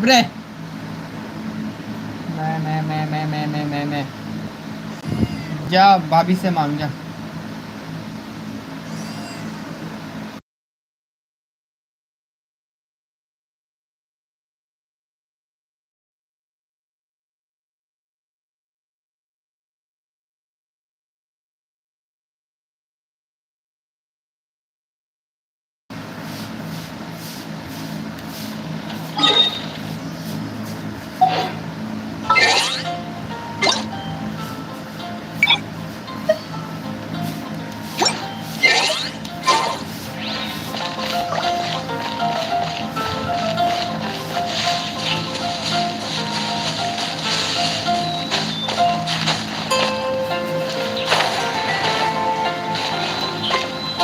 bre मैं जा भाभी से मांग जा।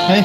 Hey.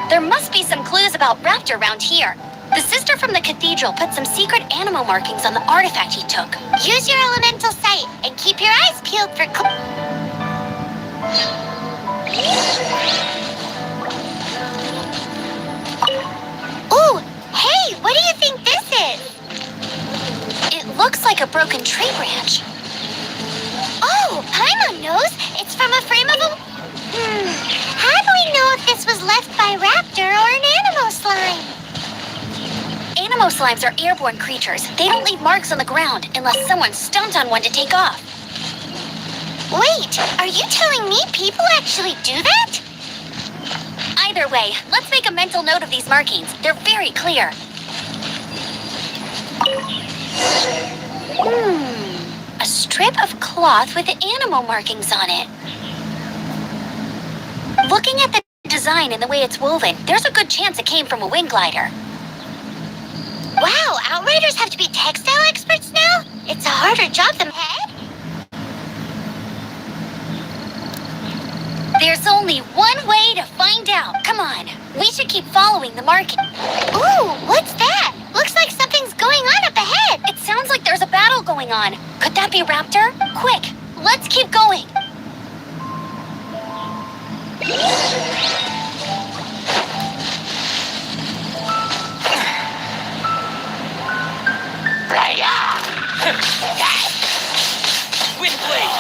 There must be some clues about Raptor around here. The sister from the cathedral put some secret animal markings on the artifact he took. Use your elemental sight and keep your eyes peeled for Ooh, hey, what do you think this is? It looks like a broken tree branch. Oh, Paimon knows. It's from a frame of a... How do we know if this was left by Raptor or an Animo slime? Animo slimes are airborne creatures. They don't leave marks on the ground unless someone stomped on one to take off. Wait, are you telling me people actually do that? Either way, let's make a mental note of these markings. They're very clear. A strip of cloth with Animo markings on it. Looking at the design and the way it's woven, there's a good chance it came from a wing glider. Wow, Outriders have to be textile experts now? It's a harder job than head? There's only one way to find out. Come on, we should keep following the marking. Ooh, what's that? Looks like something's going on up ahead. It sounds like there's a battle going on. Could that be Raptor? Quick, let's keep going. Wind blade.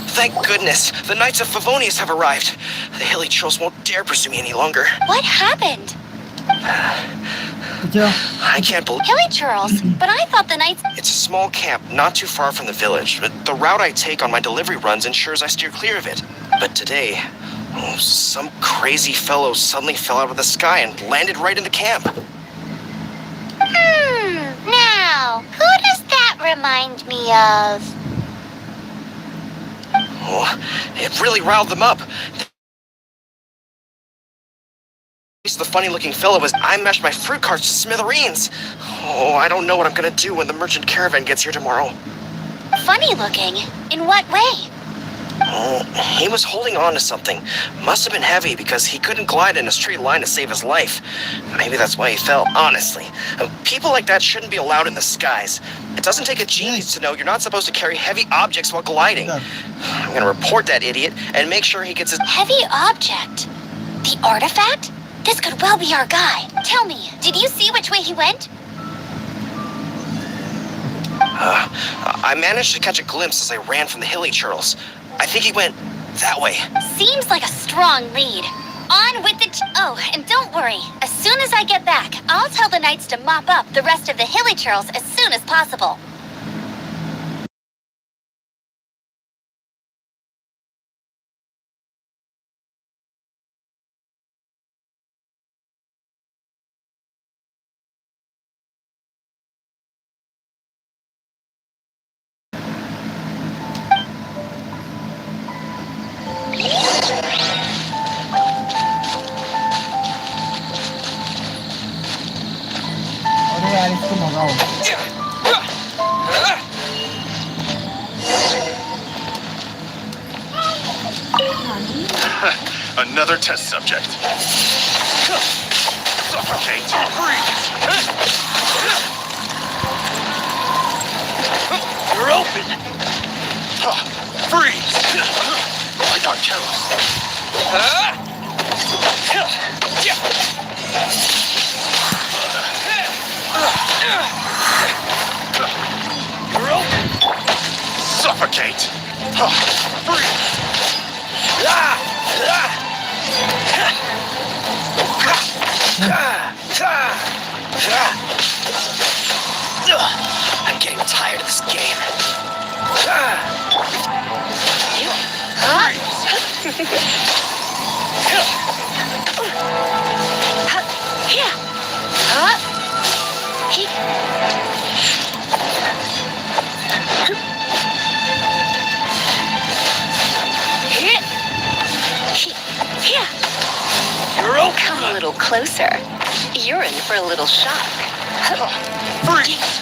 Thank goodness, the Knights of Favonius have arrived. The hilly trolls won't dare pursue me any longer. What happened? Kecil. I can't believe Hilly churls, but I thought the knights... it's a small camp not too far from the village, but the route I take on my delivery runs ensures I steer clear of it. But today, some crazy fellow suddenly fell out of the sky and landed right in the camp. Now, who does that remind me of? Oh, it really riled them up. The funny-looking fellow was I mashed my fruit carts to smithereens. Oh, I don't know what I'm gonna do when the merchant caravan gets here tomorrow. Funny looking? In what way? Oh, he was holding on to something. Must have been heavy because he couldn't glide in a straight line to save his life. Maybe that's why he fell, honestly. People like that shouldn't be allowed in the skies. It doesn't take a genius to know you're not supposed to carry heavy objects while gliding. I'm gonna report that idiot and make sure he gets his... Heavy object? The artifact? This could well be our guy. Tell me, did you see which way he went? I managed to catch a glimpse as I ran from the hilly churls. I think he went that way. Seems like a strong lead. On with the... Oh, and don't worry. As soon as I get back, I'll tell the knights to mop up the rest of the hilly churls as soon as possible. अरे यार इसको भगाओ. Another test subject. Suffocate. Freeze. You're open. Freeze. I got Keros. You're open. Suffocate. Freeze. I'm getting tired of this game. You're open. Come a little closer. You're in for a little shock. Freeze.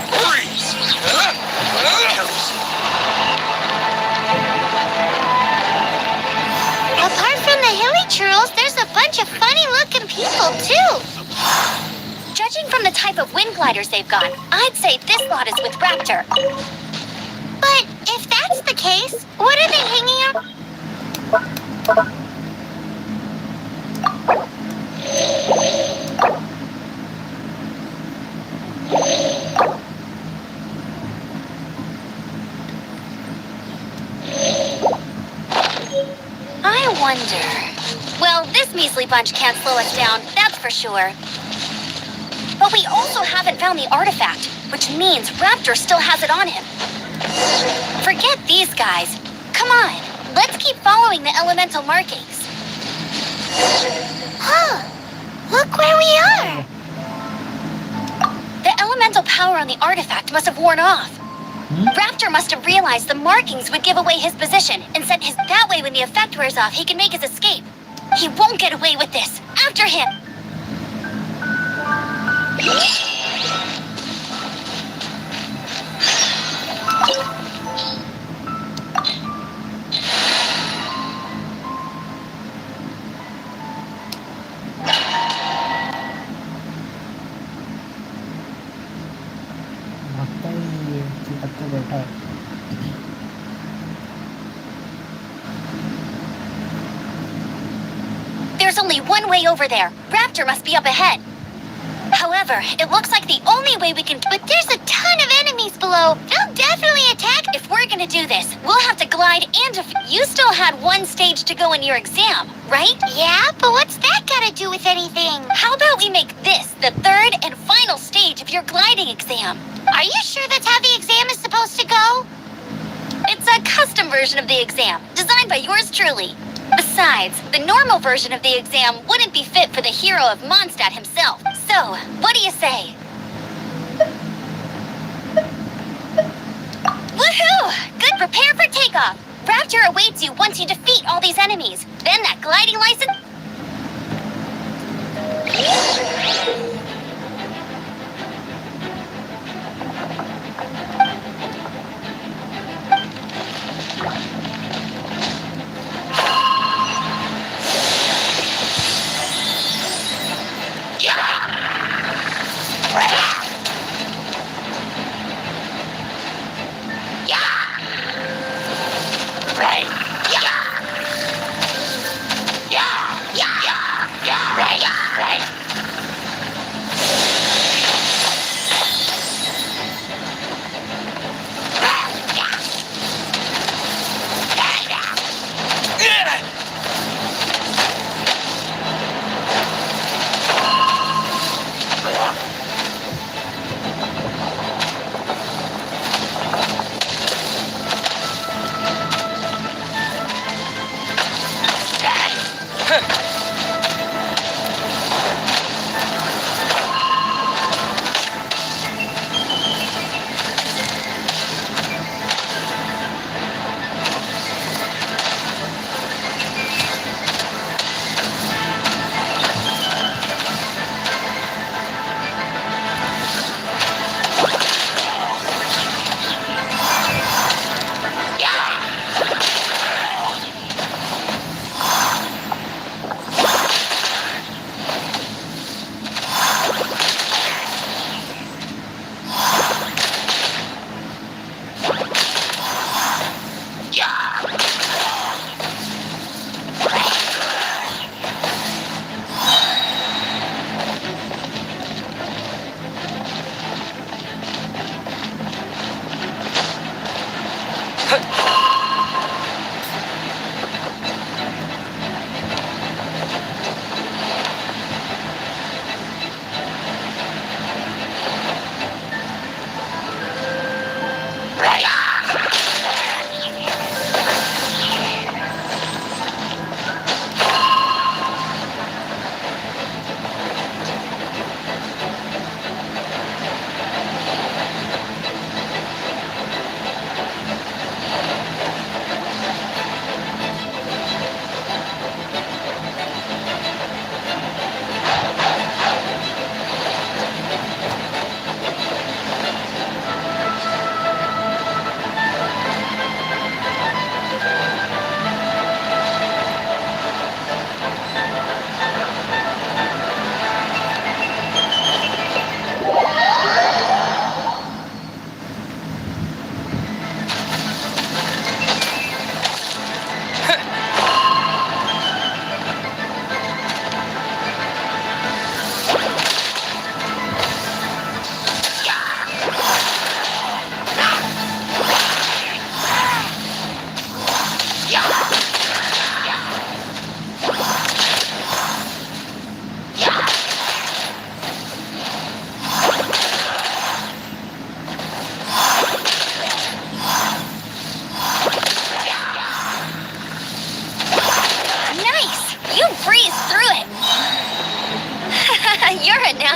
Freeze. Apart from the hilly churls, there's a bunch of funny-looking people, too. Judging from the type of wind gliders they've got, I'd say this lot is with Raptor. But if that's the case, what are they hanging out? I wonder... Well, this measly bunch can't slow us down, that's for sure. But we also haven't found the artifact, which means Raptor still has it on him. Forget these guys. Come on, let's keep following the elemental markings. Huh, look where we are. The elemental power on the artifact must have worn off. Raptor must have realized the markings would give away his position and sent his... That way when the effect wears off, he can make his escape. He won't get away with this. After him! बैठा है। There's only one way over there. Raptor must be up ahead. However, it looks like the only way we can... But there's a ton of enemies below. They'll definitely attack. If we're gonna do this, we'll have to glide and... You still had one stage to go in your exam, right? Yeah, but what's that gotta do with anything? How about we make this the third and final stage of your gliding exam? Are you sure that's how the exam is supposed to go? It's a custom version of the exam, designed by yours truly. Besides, the normal version of the exam wouldn't be fit for the hero of Mondstadt himself. So, what do you say? Woohoo! Good, prepare for takeoff. Raptor awaits you once you defeat all these enemies. Then that gliding license...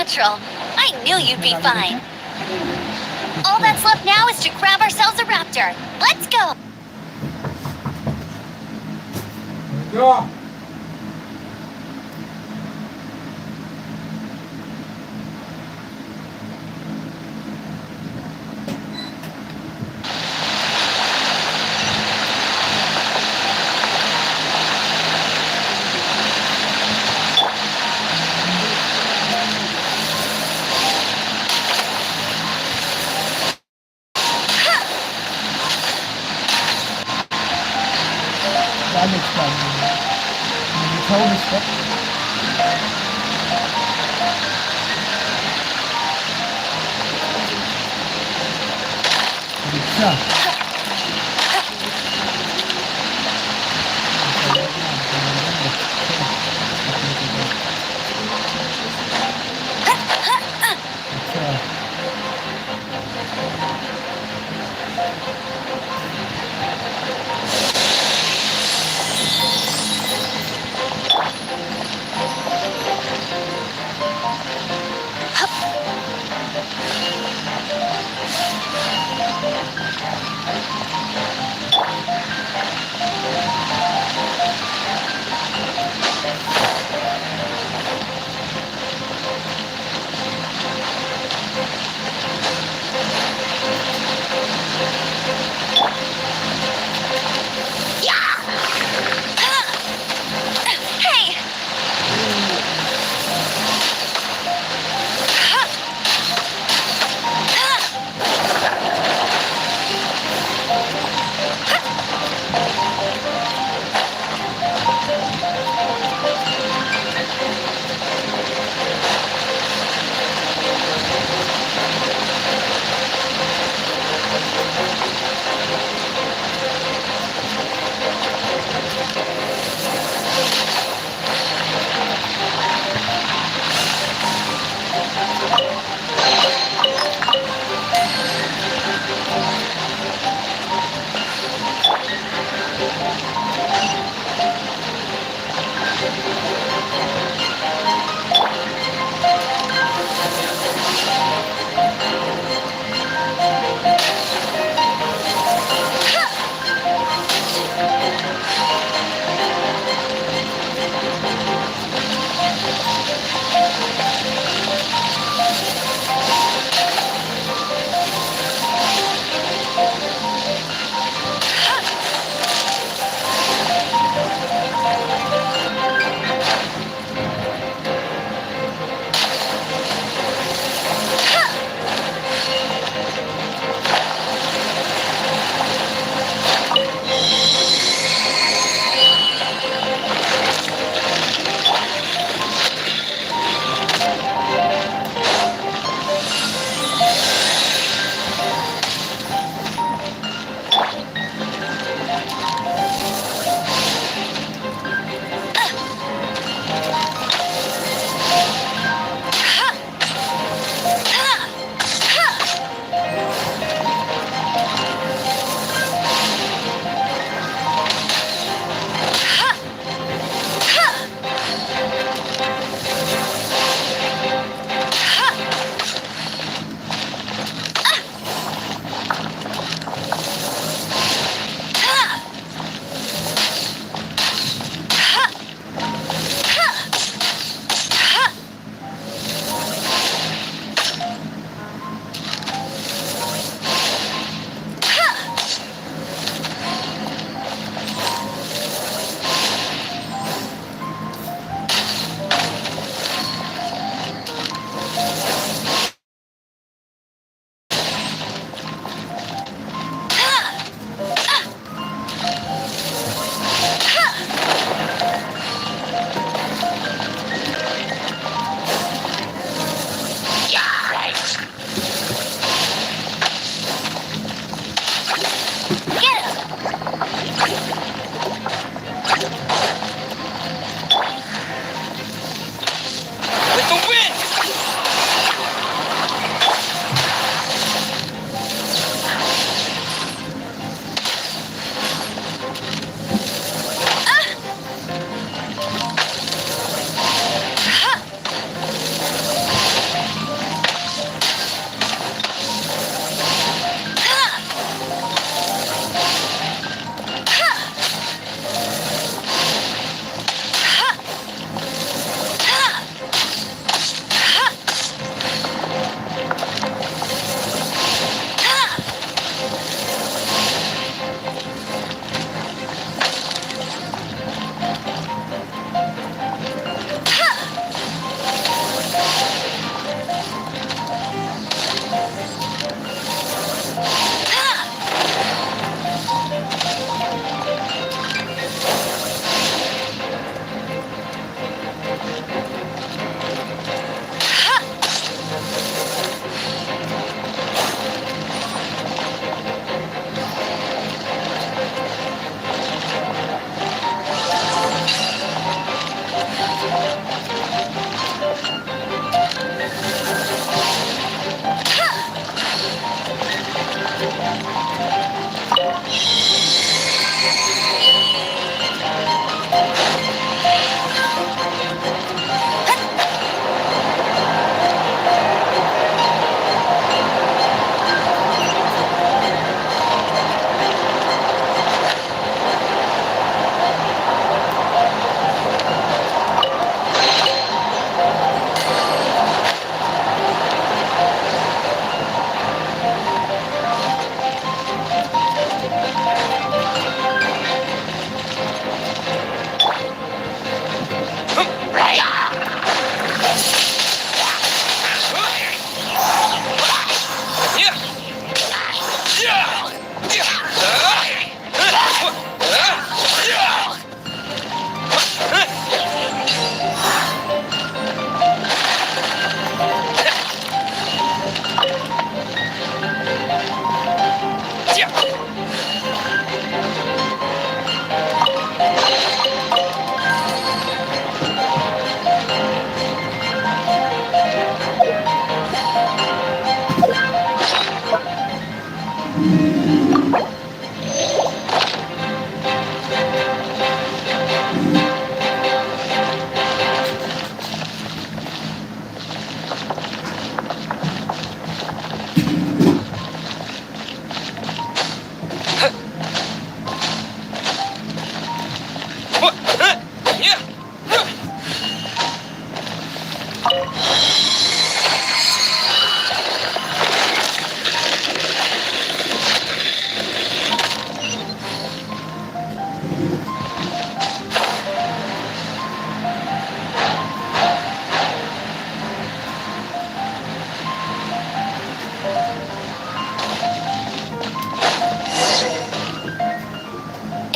natural. I knew you'd be fine. All that's left now is to grab ourselves a raptor. Let's go! Go!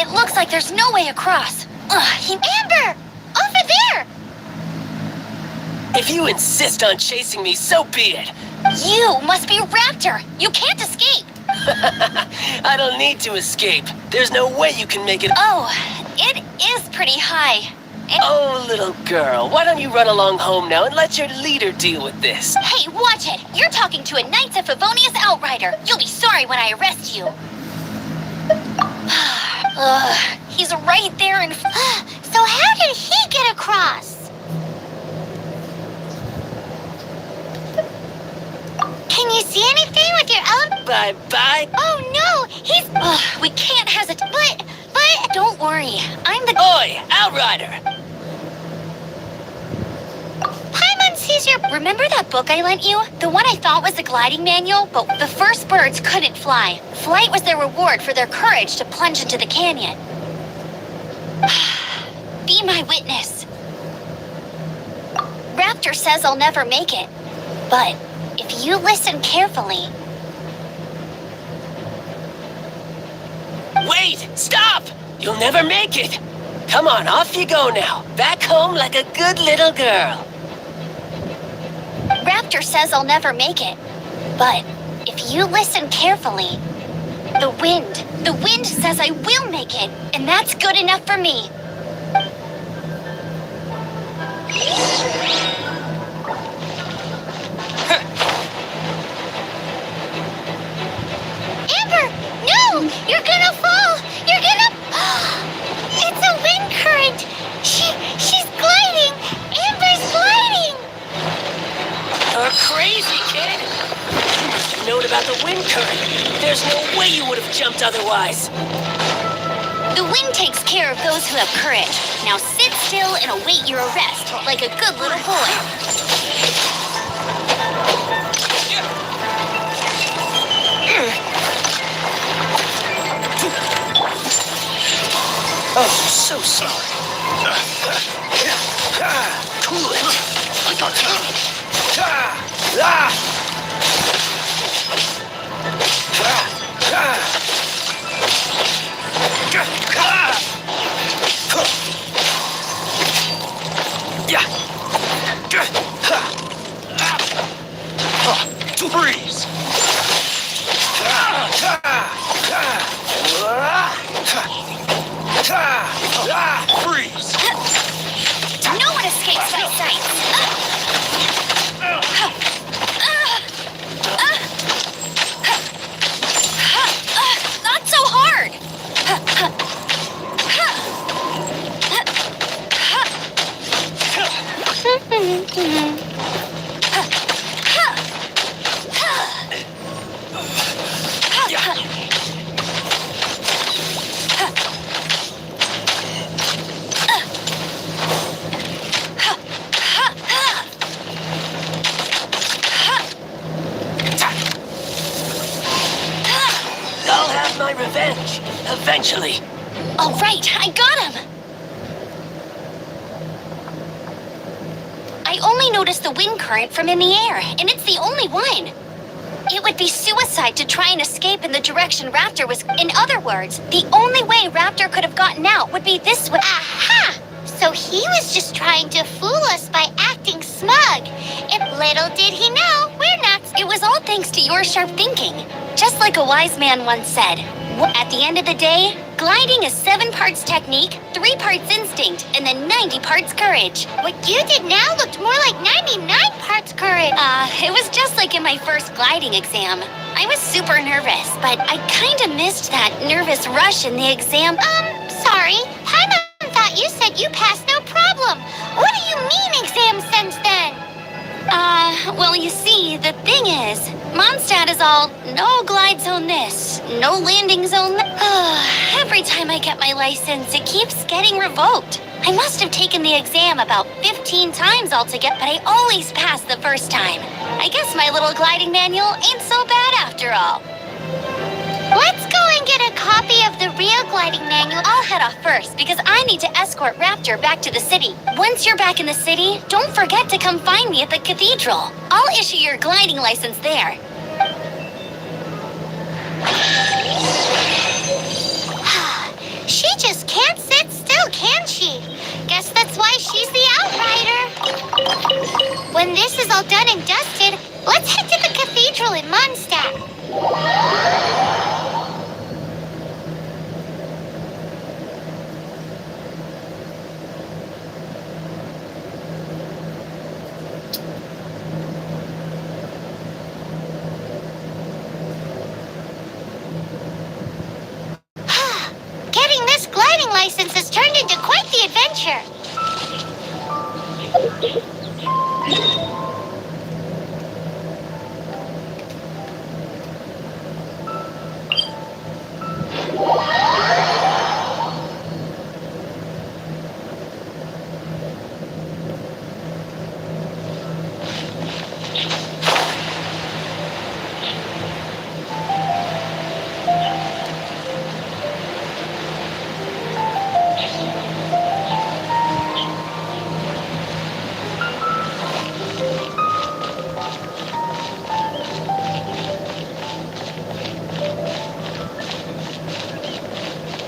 It looks like there's no way across. Amber! Over there! If you insist on chasing me, so be it. You must be a raptor. You can't escape. I don't need to escape. There's no way you can make it. Oh, it is pretty high. Oh, little girl, why don't you run along home now and let your leader deal with this? Hey, watch it. You're talking to a Knights of Favonius outrider. You'll be sorry when I arrest you. He's right there in... So how did he get across? Can you see anything with your element? Bye-bye. Oh no, he's... we can't hesitate. But... Don't worry, I'm the... Oi, outrider! Paimon sees your... Remember that book I lent you? The one I thought was the gliding manual, but the first birds couldn't fly. Flight was their reward for their courage to plunge into the canyon. Be my witness. Raptor says I'll never make it, but if you listen carefully... Wait! Stop! You'll never make it! Come on, off you go now. Back home like a good little girl. Raptor says I'll never make it, but if you listen carefully... The wind says I will make it, and that's good enough for me. Amber, no! You're gonna fall! You're gonna... It's a wind current! She's gliding! Amber's gliding! You're crazy, kid! You must have known about the wind current. There's no way you would have jumped otherwise. The wind takes care of those who have courage. Now sit still and await your arrest, like a good little boy. Oh, so sorry. Cool it. I got you. Freeze! Freeze! No one escapes my sight. Not so hard. I'll have my revenge. Eventually. All right, I got him. I only noticed the wind current from in the air, and it's the only one. It would be suicide to try and escape in the direction Raptor was... In other words, the only way Raptor could have gotten out would be this way. Aha! So he was just trying to fool us by acting smug. And little did he know, we're not... It was all thanks to your sharp thinking. Just like a wise man once said, at the end of the day, gliding is 7 parts technique, 3 parts instinct, and then 90 parts courage. What you did now looked more like 99 parts courage. It was just like in my first gliding exam. I was super nervous, but I kinda missed that nervous rush in the exam. Sorry. Paimon thought you said you passed no problem. What do you mean exam sense then? Well, you see, the thing is, Mondstadt is all, no glide zone this, no landing zone that. Every time I get my license, it keeps getting revoked. I must have taken the exam about 15 times altogether, but I always pass the first time. I guess my little gliding manual ain't so bad after all. Let's go and get a copy of the real gliding manual. I'll head off first because I need to escort Raptor back to the city. Once you're back in the city, don't forget to come find me at the cathedral. I'll issue your gliding license there. She just can't sit still, can she? Guess that's why she's the outrider. When this is all done and dusted, let's head to the cathedral in Mondstadt. Getting this gliding license has turned into quite the adventure.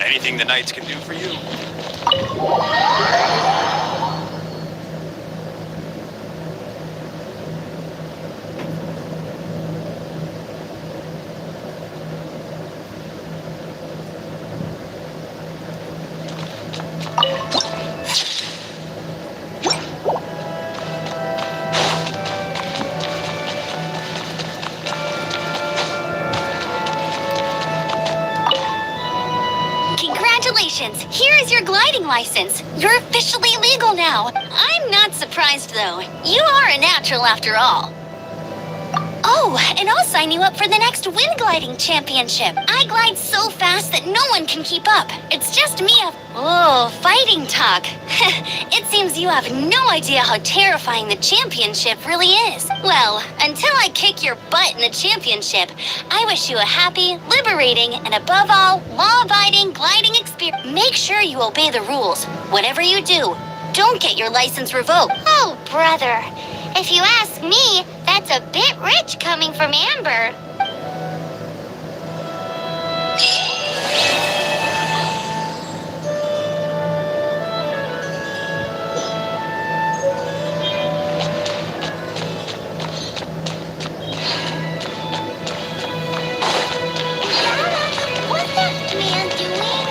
Anything the Knights can do for you? Congratulations! Here is your gliding license. You're officially legal now. I'm not surprised, though. You are a natural after all. Oh, and I'll sign you up for the next wind gliding championship. I glide so fast that no one can keep up. It's just me. Oh, fighting talk. It seems you have no idea how terrifying the championship really is. Well, until I kick your butt in the championship, I wish you a happy, liberating, and above all, law-abiding gliding experience. Make sure you obey the rules. Whatever you do, don't get your license revoked. Oh, brother. If you ask me, that's a bit rich coming from Amber. What's that man doing?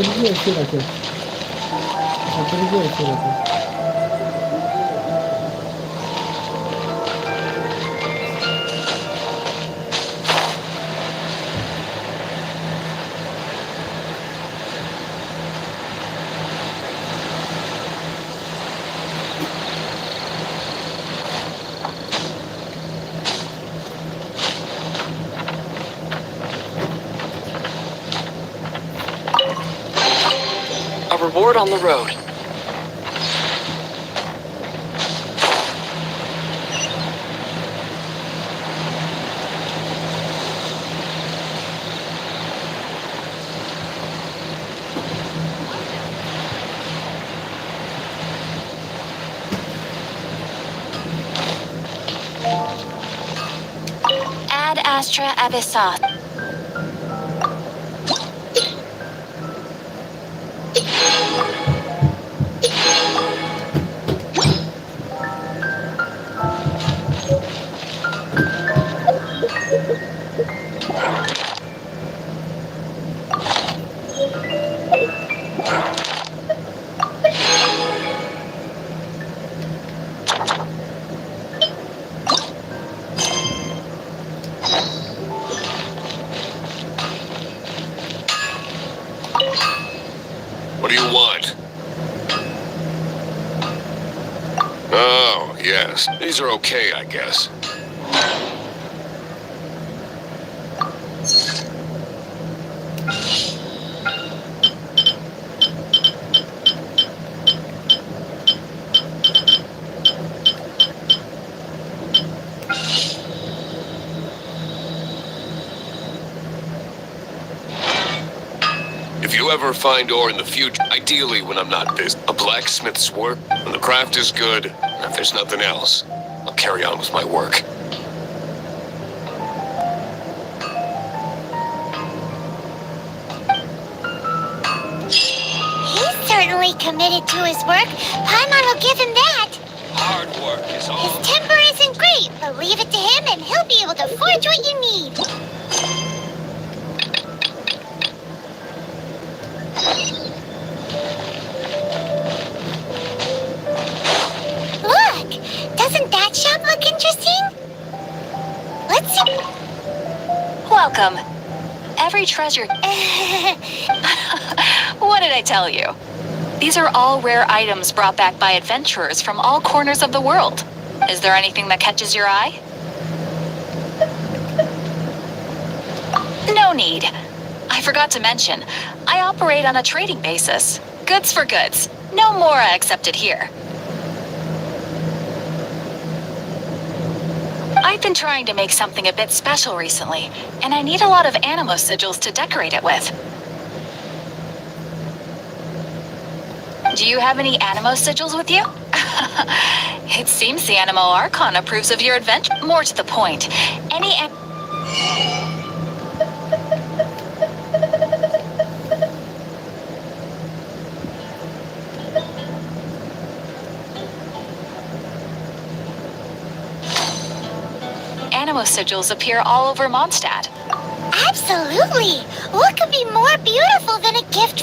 रात्री ऐसे रखे रात्री को ऐसे रखे A reward on the road. Ad Astra Abyssos. What do you want? Oh, yes. These are okay, I guess. If you ever find ore in the future, ideally when I'm not busy, a blacksmith's work, when the craft is good, and if there's nothing else, I'll carry on with my work. He's certainly committed to his work. Paimon will give him that. Hard work is all. His temper isn't great, but leave it to him and he'll be able to forge what you need. Look! Doesn't that shop look interesting? Let's see. Welcome. Every treasure... What did I tell you? These are all rare items brought back by adventurers from all corners of the world. Is there anything that catches your eye? No need. I forgot to mention, I operate on a trading basis. Goods for goods. No Mora accepted here. I've been trying to make something a bit special recently, and I need a lot of animo sigils to decorate it with. Do you have any animo sigils with you? It seems the Animo Archon approves of your adventure. More to the point, any animo sigils appear all over Mondstadt. Absolutely! What could be more beautiful than a gift?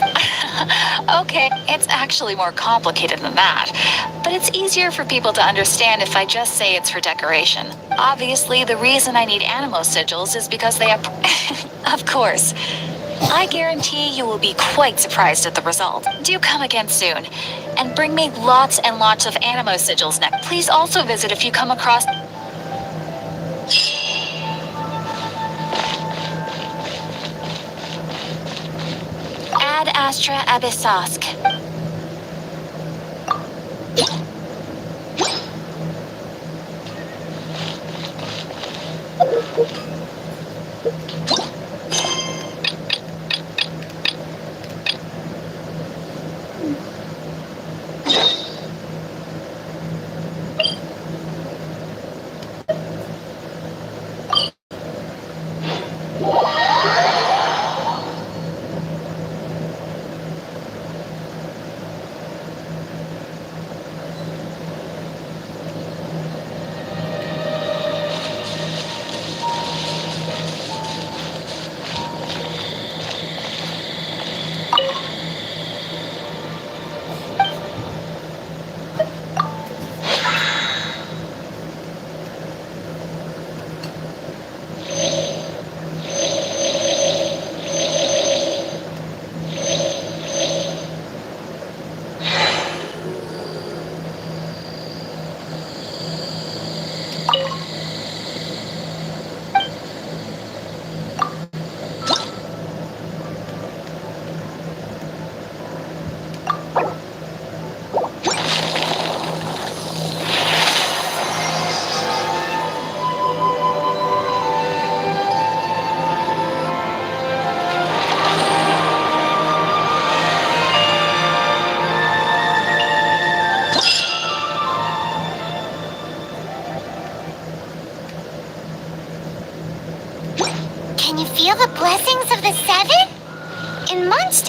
Okay, it's actually more complicated than that. But it's easier for people to understand if I just say it's for decoration. Obviously, the reason I need animo sigils is because they have... Of course. I guarantee you will be quite surprised at the result. Do come again soon. And bring me lots and lots of animo sigils next. Please also visit if you come across... Ad Astra Abyssosk.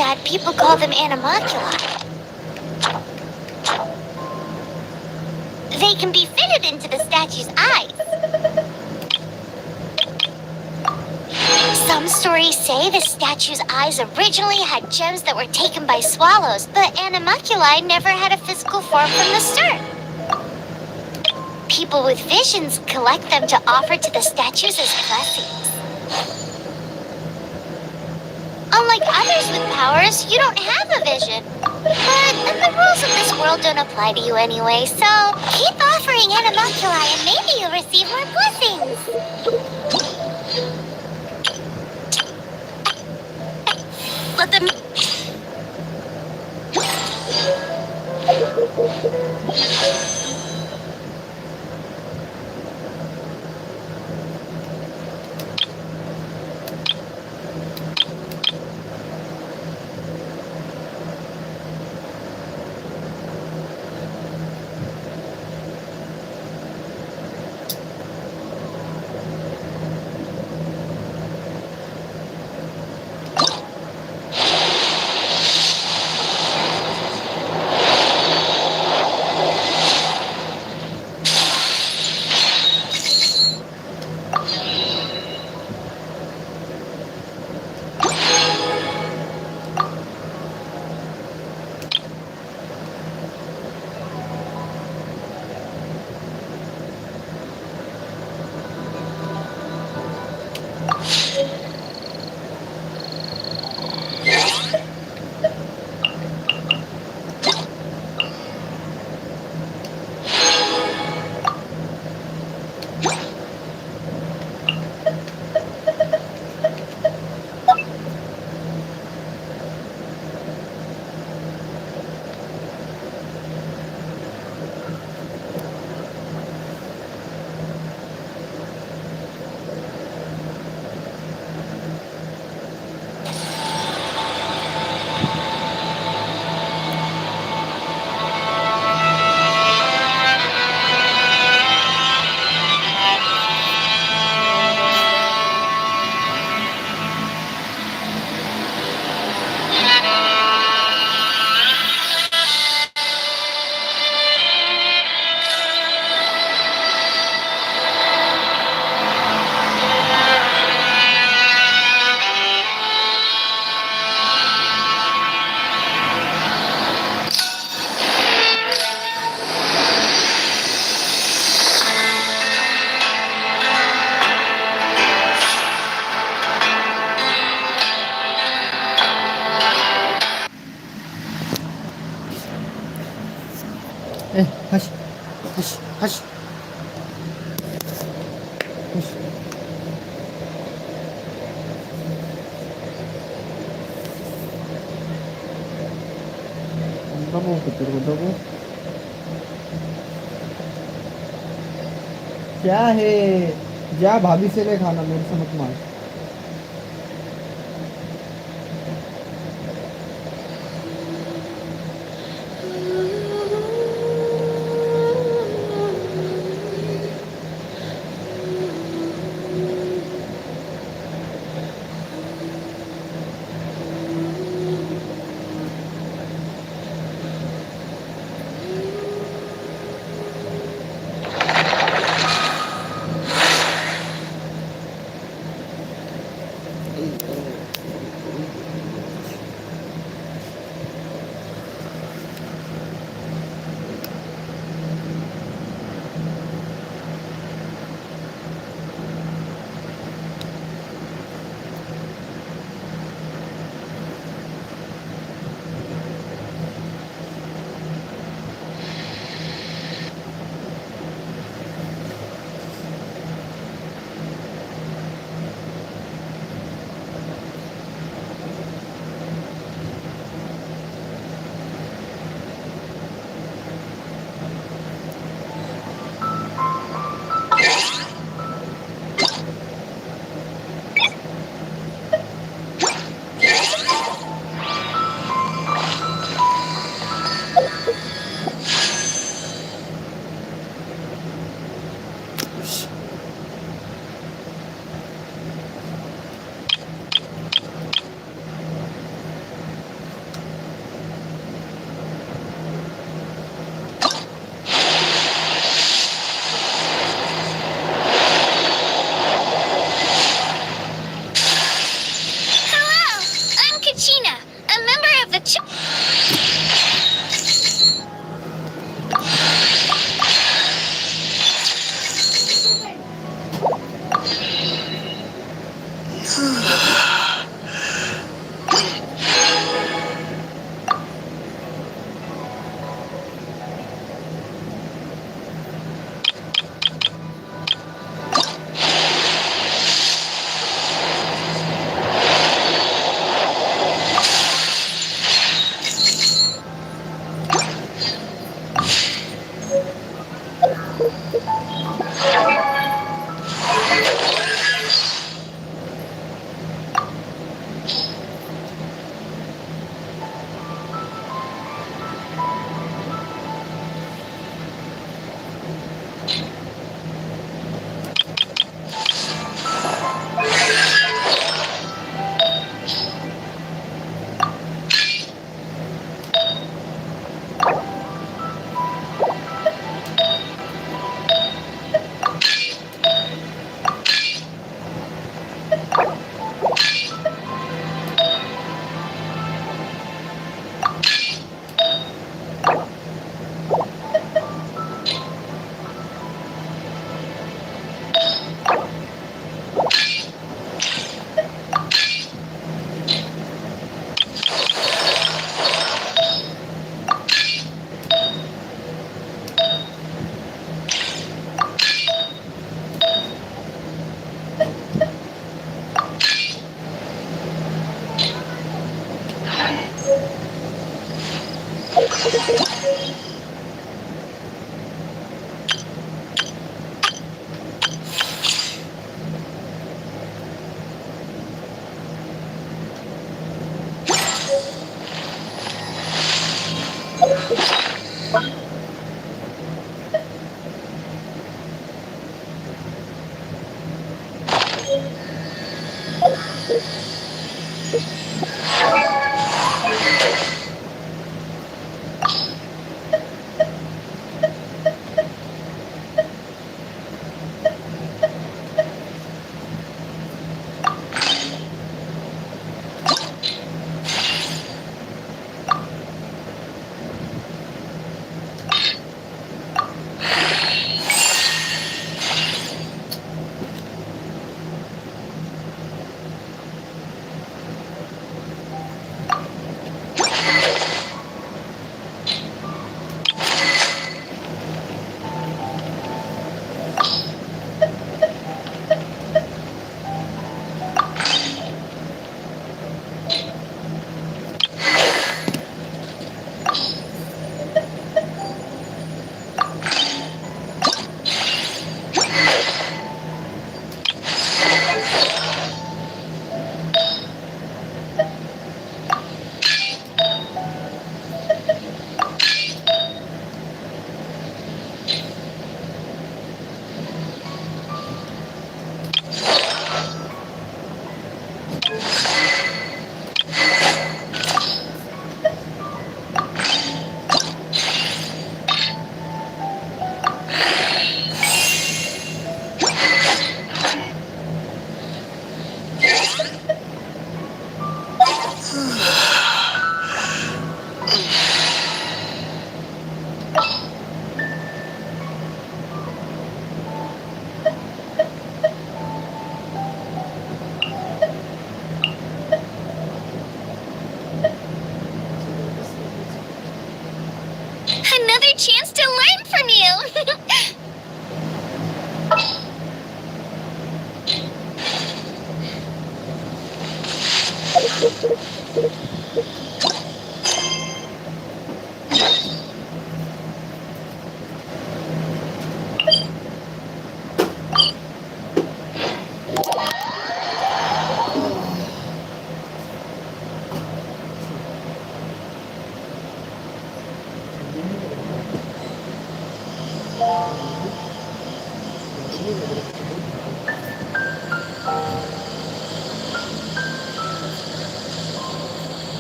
Dad, people call them animalculi. They can be fitted into the statue's eyes. Some stories say the statue's eyes originally had gems that were taken by swallows, but animalculi never had a physical form from the start. People with visions collect them to offer to the statues as blessings. Unlike others with powers, you don't have a vision. But the rules of this world don't apply to you anyway, so keep offering animalculi and maybe you'll receive more blessings. Let them... hush. Hush, hush. Hush. Vamos, vamos. क्या है? जा भाभी से ले खाना, मेरे से मत मार।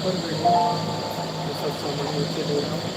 पर वीडियो ये सब सामान नीचे ले ले रहा हूँ।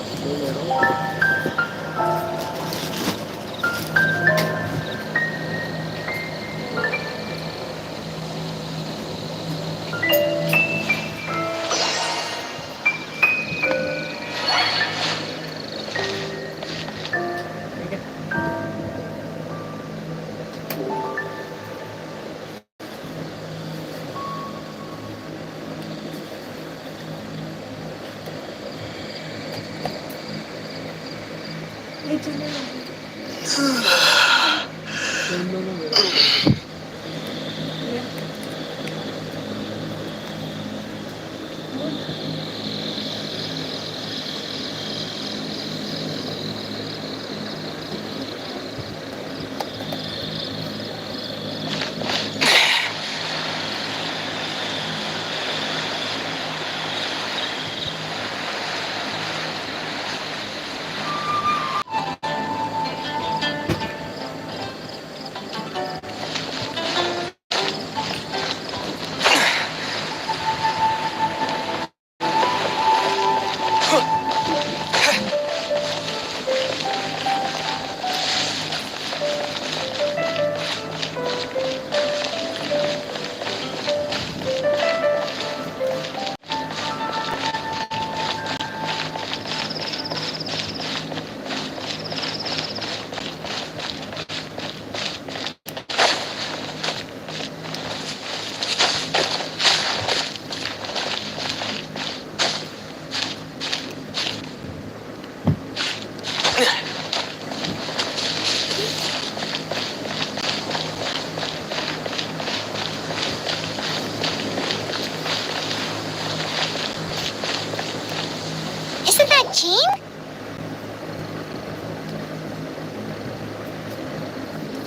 Isn't that Jean?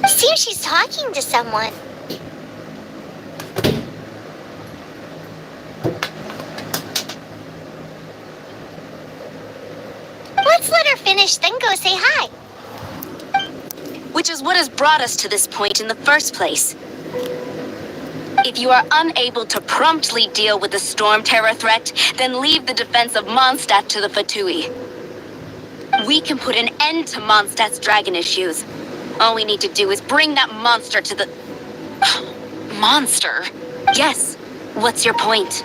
Seems she's talking to someone. Let's let her finish, then go say hi. Which is what has brought us to this point in the first place. If you are unable to promptly deal with the storm terror threat, then leave the defense of Mondstadt to the Fatui. We can put an end to Mondstadt's dragon issues. All we need to do is bring that monster to the... Monster? Yes. What's your point?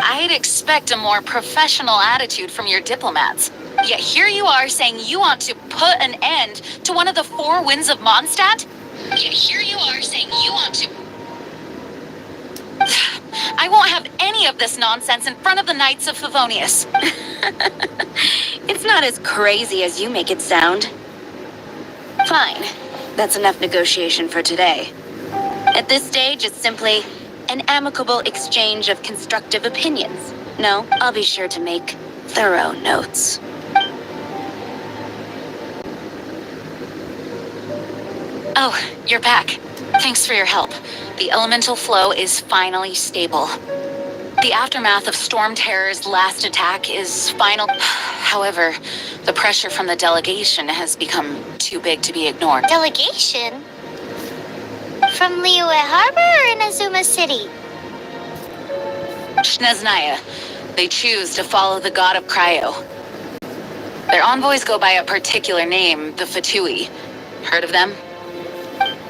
I'd expect a more professional attitude from your diplomats. Yet here you are saying you want to put an end to one of the four winds of Mondstadt? Yet here you are saying you want to... I won't have any of this nonsense in front of the Knights of Favonius. It's not as crazy as you make it sound. Fine. That's enough negotiation for today. At this stage, it's simply an amicable exchange of constructive opinions. No, I'll be sure to make thorough notes. Oh, you're back. Thanks for your help. The elemental flow is finally stable. The aftermath of Storm Terror's last attack is final. However, the pressure from the delegation has become too big to be ignored. Delegation? From Liyue Harbor or Inazuma City? Shneznaya. They choose to follow the god of Cryo. Their envoys go by a particular name, the Fatui. Heard of them?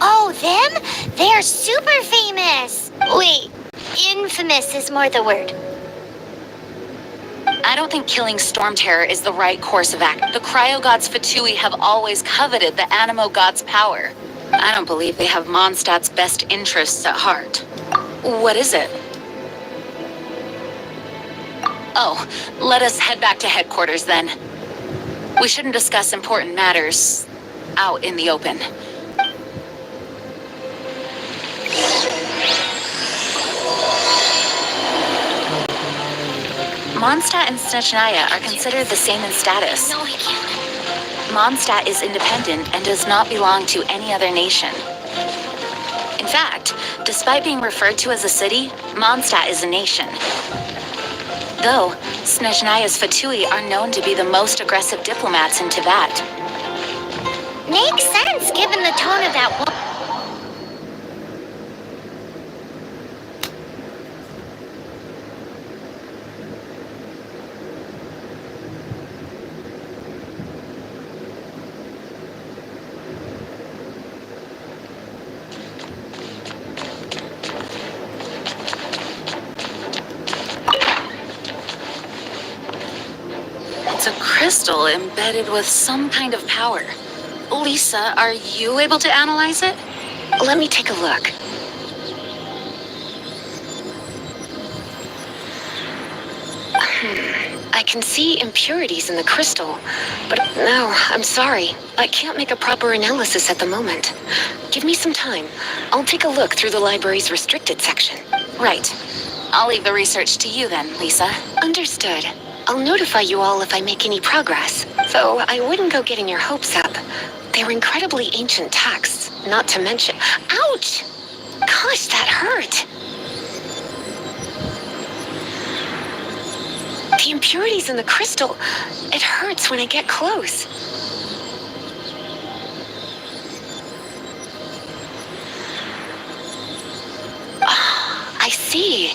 Oh, them? They're super famous. Wait, infamous is more the word. I don't think killing Storm Terror is the right course of action. The Cryo gods Fatui have always coveted the Animo god's power. I don't believe they have Mondstadt's best interests at heart. What is it? Oh, let us head back to headquarters then. We shouldn't discuss important matters out in the open. Mondstadt and Snezhnaya are considered the same in status. No, I can't. Mondstadt is independent and does not belong to any other nation. In fact, despite being referred to as a city, Mondstadt is a nation. Though, Snezhnaya's Fatui are known to be the most aggressive diplomats in Tibet. Makes sense given the tone of that woman. It's a crystal embedded with some kind of power. Lisa, are you able to analyze it? Let me take a look. I can see impurities in the crystal, but no, I'm sorry. I can't make a proper analysis at the moment. Give me some time. I'll take a look through the library's restricted section. Right. I'll leave the research to you then, Lisa. Understood. I'll notify you all if I make any progress, though I wouldn't go getting your hopes up. They're incredibly ancient texts, not to mention... Ouch! Gosh, that hurt! The impurities in the crystal, it hurts when I get close. I see.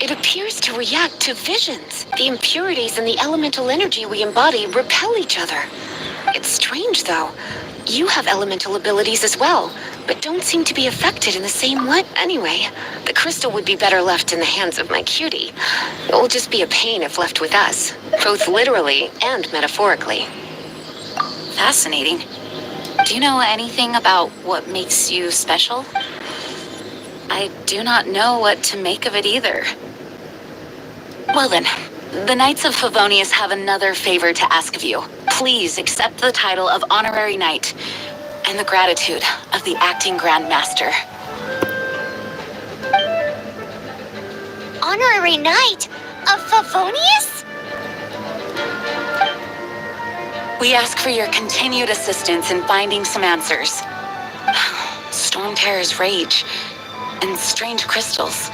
It appears to react to visions. The impurities and the elemental energy we embody repel each other. It's strange, though. You have elemental abilities as well, but don't seem to be affected in the same way. Anyway, the crystal would be better left in the hands of my cutie. It will just be a pain if left with us, both literally and metaphorically. Fascinating. Do you know anything about what makes you special? I do not know what to make of it either. Well then, the Knights of Favonius have another favor to ask of you. Please accept the title of Honorary Knight and the gratitude of the Acting Grand Master. Honorary Knight of Favonius? We ask for your continued assistance in finding some answers. Storm Terror's rage and strange crystals.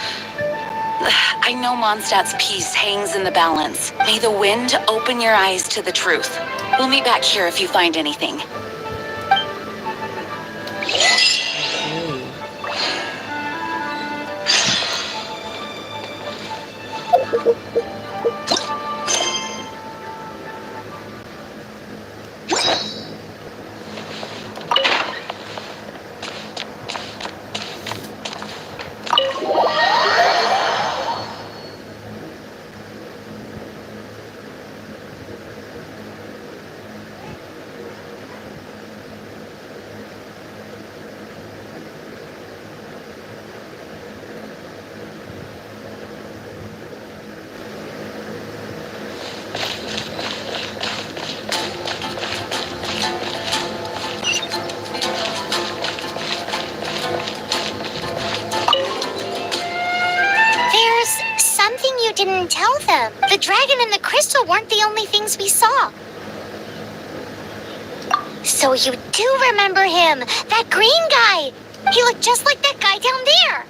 I know Mondstadt's peace hangs in the balance. May the wind open your eyes to the truth. We'll meet back here if you find anything. Didn't tell them. The dragon and the crystal weren't the only things we saw. So you do remember him, that green guy. He looked just like that guy down there.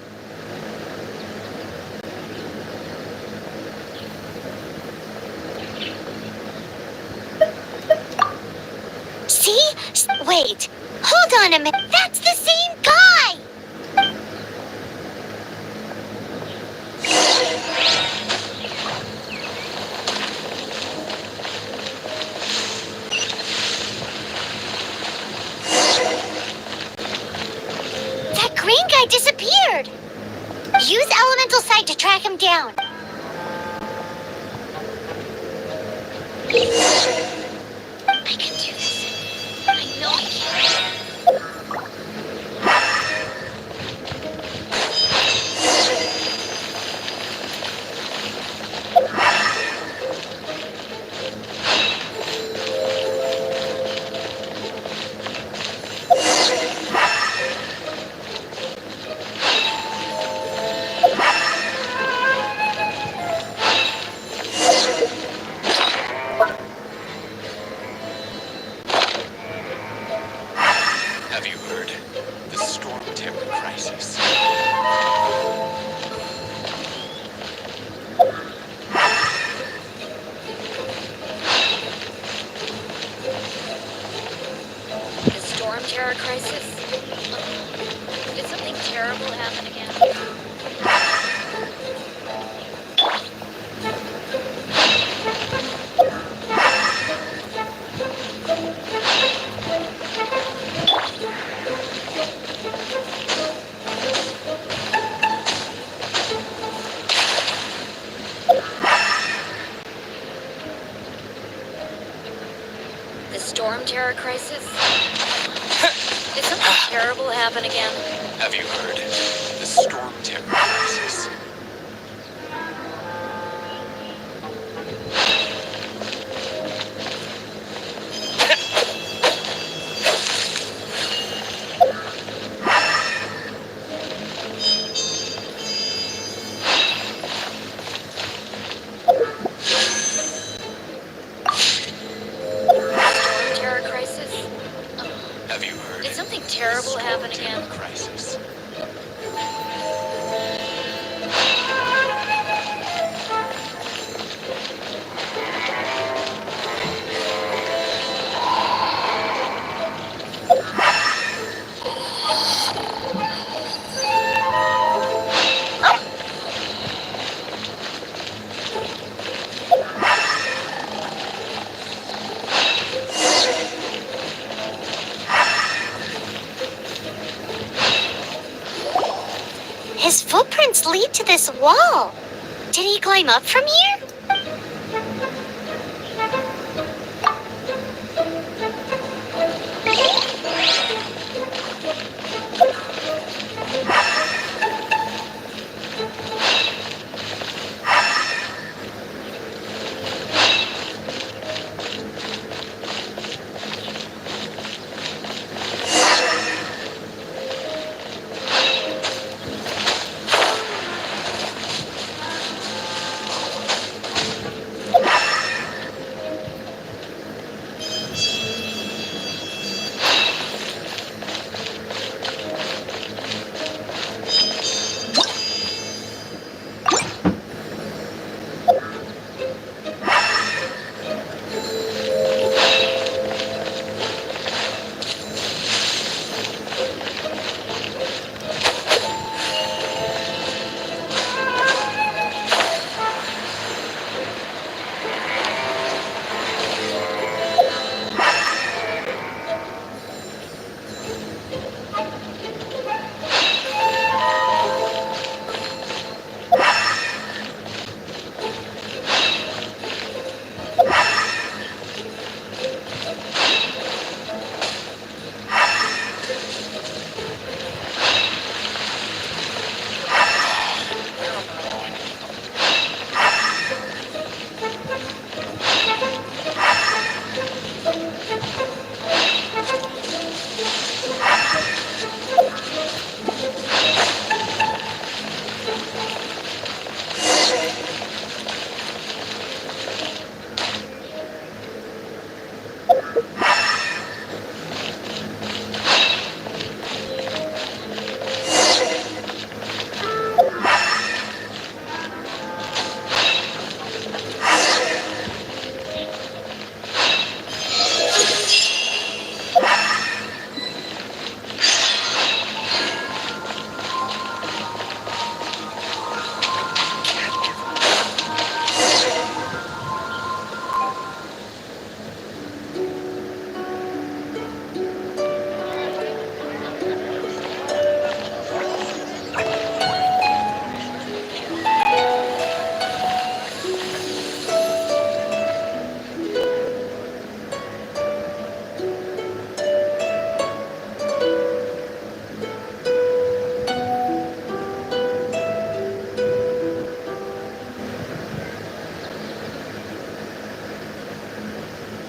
See? Wait, hold on a minute. That's the same guy. Green guy disappeared! Use elemental sight to track him down. I can do this. I know I can. terror crisis? Did something terrible happen again? The storm terror crisis? Did something terrible happen again? Have you heard? The storm terror crisis. Storm terror crisis? Have you heard? Did something terrible happen Storm again? terror crisis. His footprints lead to this wall. Did he climb up from here?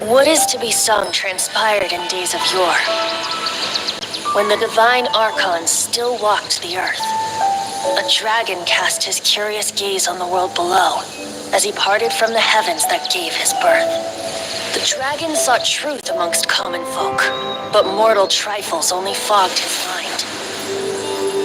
What is to be sung transpired in days of yore, when the divine Archon still walked the earth. A dragon cast his curious gaze on the world below, as he parted from the heavens that gave his birth. The dragon sought truth amongst common folk, but mortal trifles only fogged his mind.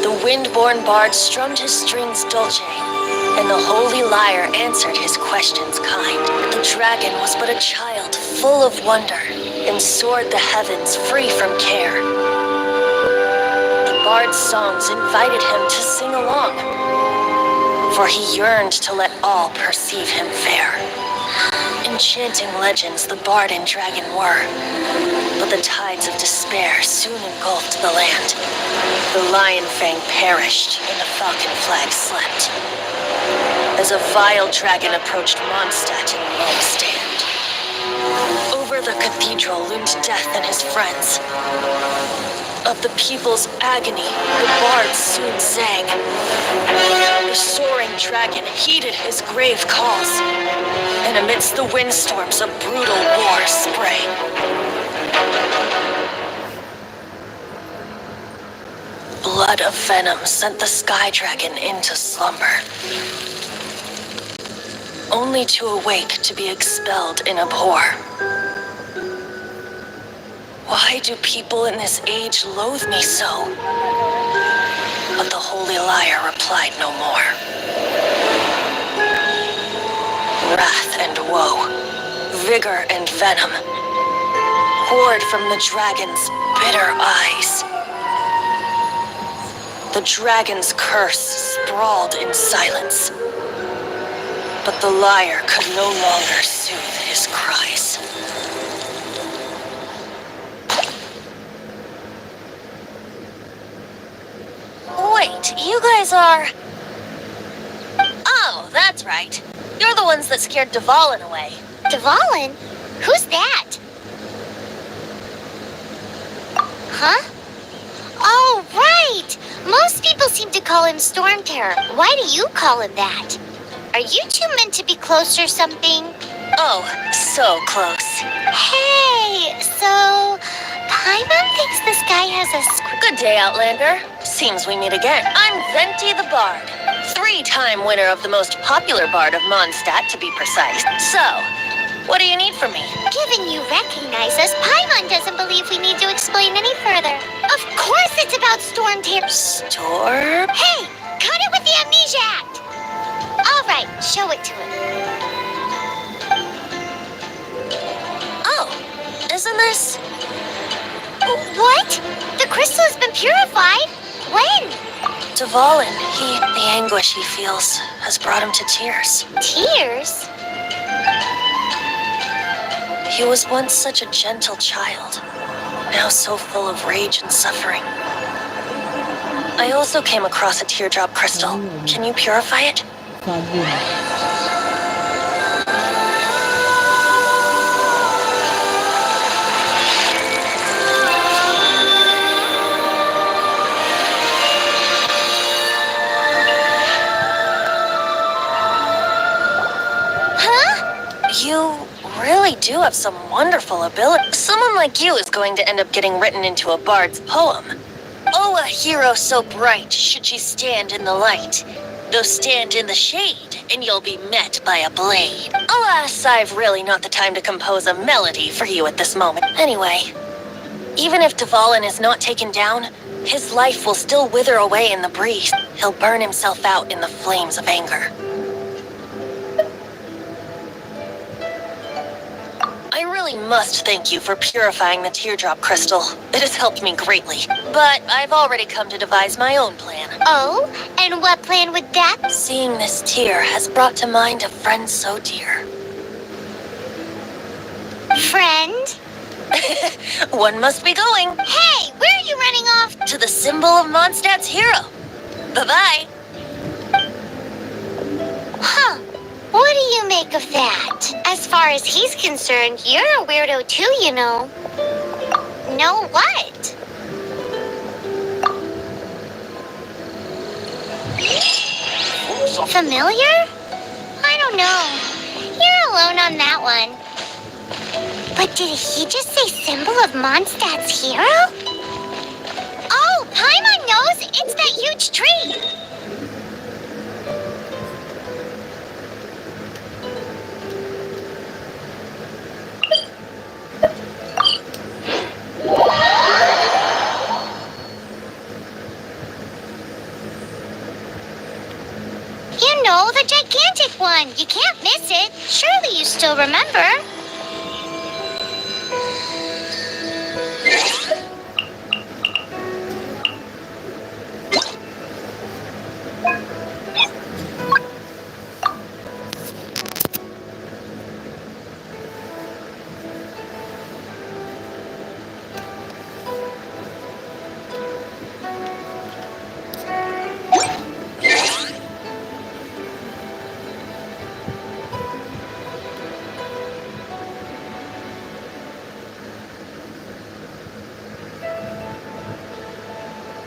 The wind-born bard strummed his strings dolce, and the holy lyre answered his questions kind. The dragon was but a child, full of wonder, and soared the heavens free from care. bard's songs invited him to sing along, for he yearned to let all perceive him fair. Enchanting legends the bard and dragon were, but the tides of despair soon engulfed the land. The Lion Fang perished, and the Falcon Flag slept, as a vile dragon approached Mondstadt in long stand. Over the cathedral loomed Death and his friends. Of the people's agony, the bard soon sang. The soaring dragon heeded his grave calls, and amidst the windstorms a brutal war sprang. Blood of venom sent the sky dragon into slumber, only to awake to be expelled in abhor. Why do people in this age loathe me so? But the holy liar replied no more. Wrath and woe, vigor and venom, poured from the dragon's bitter eyes. The dragon's curse sprawled in silence, but the liar could no longer soothe his cries. Wait, you guys are... Oh, that's right. You're the ones that scared Dvalin away. Dvalin? Who's that? Huh? Oh, right! Most people seem to call him Storm Terror. Why do you call him that? Are you two meant to be close or something? Oh, so close. Hey, so... Paimon thinks this guy has a Good day, Outlander. Seems we meet again. I'm Venti the Bard, 3-time winner of the most popular bard of Mondstadt, to be precise. So, what do you need from me? Given you recognize us, Paimon doesn't believe we need to explain any further. Of course it's about Storm Terror. Storm? Hey, cut it with the Amnesia Act! All right, show it to him. Oh, isn't this... What? The crystal has been purified? When? Dvalin, the anguish he feels has brought him to tears. Tears? He was once such a gentle child, now so full of rage and suffering. I also came across a teardrop crystal. Can you purify it? You really do have some wonderful ability. Someone like you is going to end up getting written into a bard's poem. Oh, a hero so bright should she stand in the light. Though stand in the shade, and you'll be met by a blade. Alas, I've really not the time to compose a melody for you at this moment. Anyway, even if Dvalin is not taken down, his life will still wither away in the breeze. He'll burn himself out in the flames of anger. I really must thank you for purifying the teardrop crystal. It has helped me greatly. But I've already come to devise my own plan. Oh, and what plan would that? Seeing this tear has brought to mind a friend so dear. Friend? One must be going. Hey, where are you running off? To the symbol of Mondstadt's hero. Bye-bye. Huh. What do you make of that? As far as he's concerned, you're a weirdo too, you know. Know what? Familiar? I don't know. You're alone on that one. But did he just say symbol of Mondstadt's hero? Oh, Paimon knows! It's that huge tree! You know, the gigantic one. You can't miss it. Surely you still remember.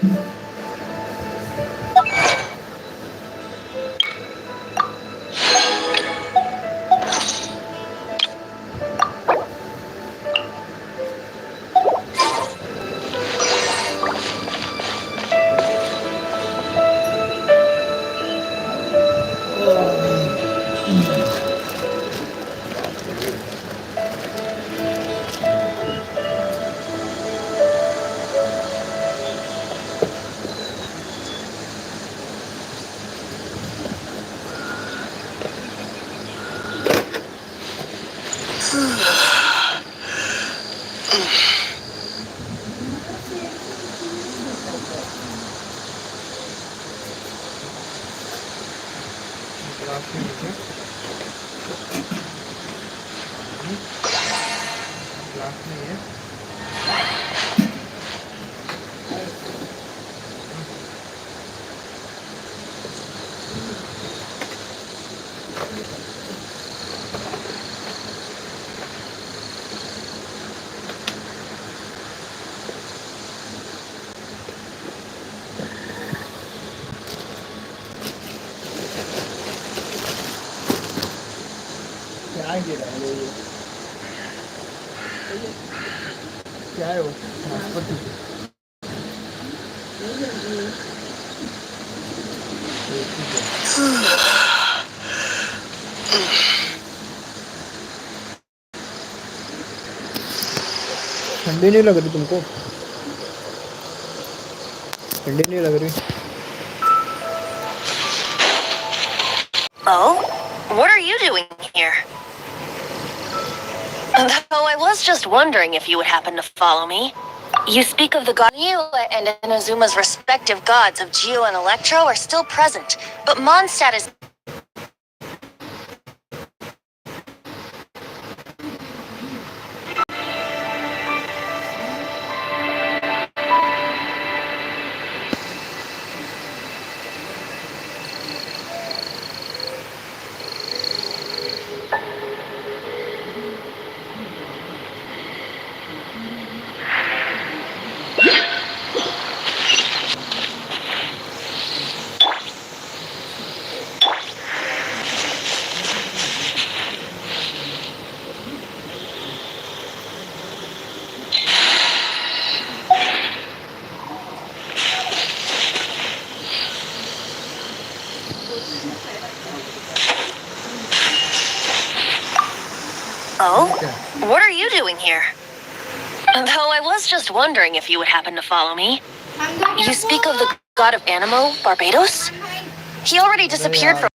क्या गिरा है ये? क्या है वो? नाशपाती। ठंडी नहीं लग रही तुमको? ठंडी नहीं लग रही? Oh? What are you doing here? Though I was just wondering if you would happen to follow me. You speak of the god Niwa and Inazuma's respective gods of Geo and Electro are still present, but Mondstadt is... Oh? What are you doing here? Though I was just wondering if you would happen to follow me. You speak of the god of Animo, Barbados? He already disappeared from...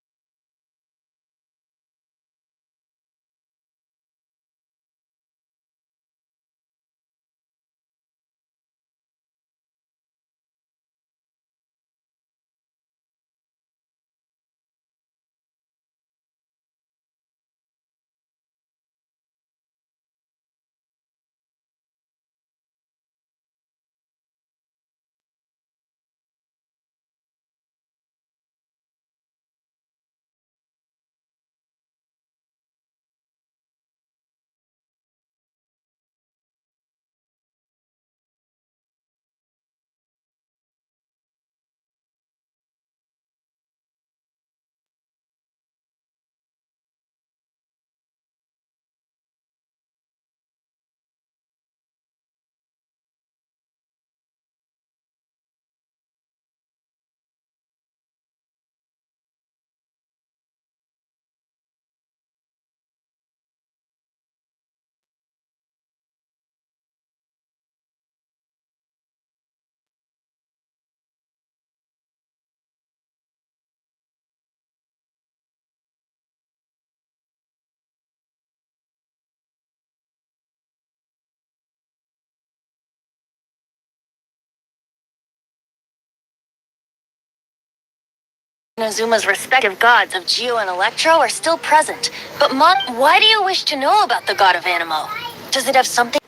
Inazuma's respective gods of Geo and Electro are still present, but why do you wish to know about the god of Animo? Does it have something...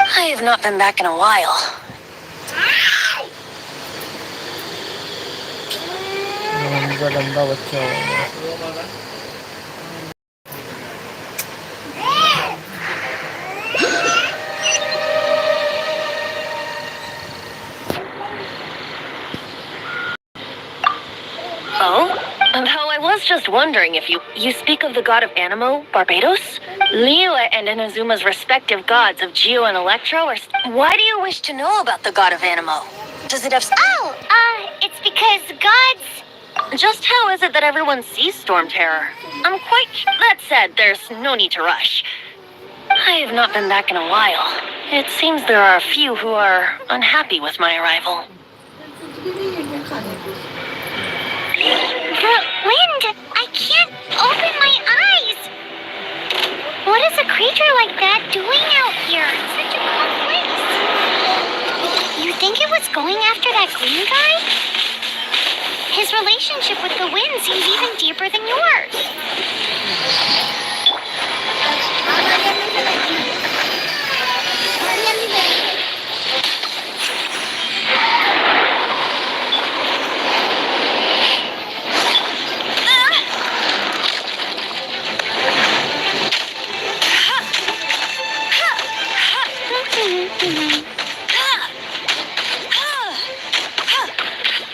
I have not been back in a while. गंदा बच्चा Oh? Though I was just wondering if you speak of the god of Animo, Barbados? Liyue and Inazuma's respective gods of Geo and Electro are... Why do you wish to know about the god of Animo? Does it have... It's because gods... Just how is it that everyone sees Storm Terror? I'm quite... That said, there's no need to rush. I have not been back in a while. It seems there are a few who are unhappy with my arrival. The wind! I can't open my eyes! What is a creature like that doing out here? Such a cool place. You think it was going after that green guy? His relationship with the wind seems even deeper than yours.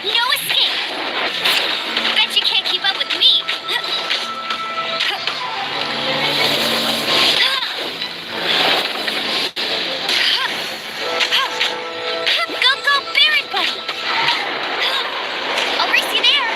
No escape! Bet you can't keep up with me! Go, go, Barret Buddy! I'll race you there!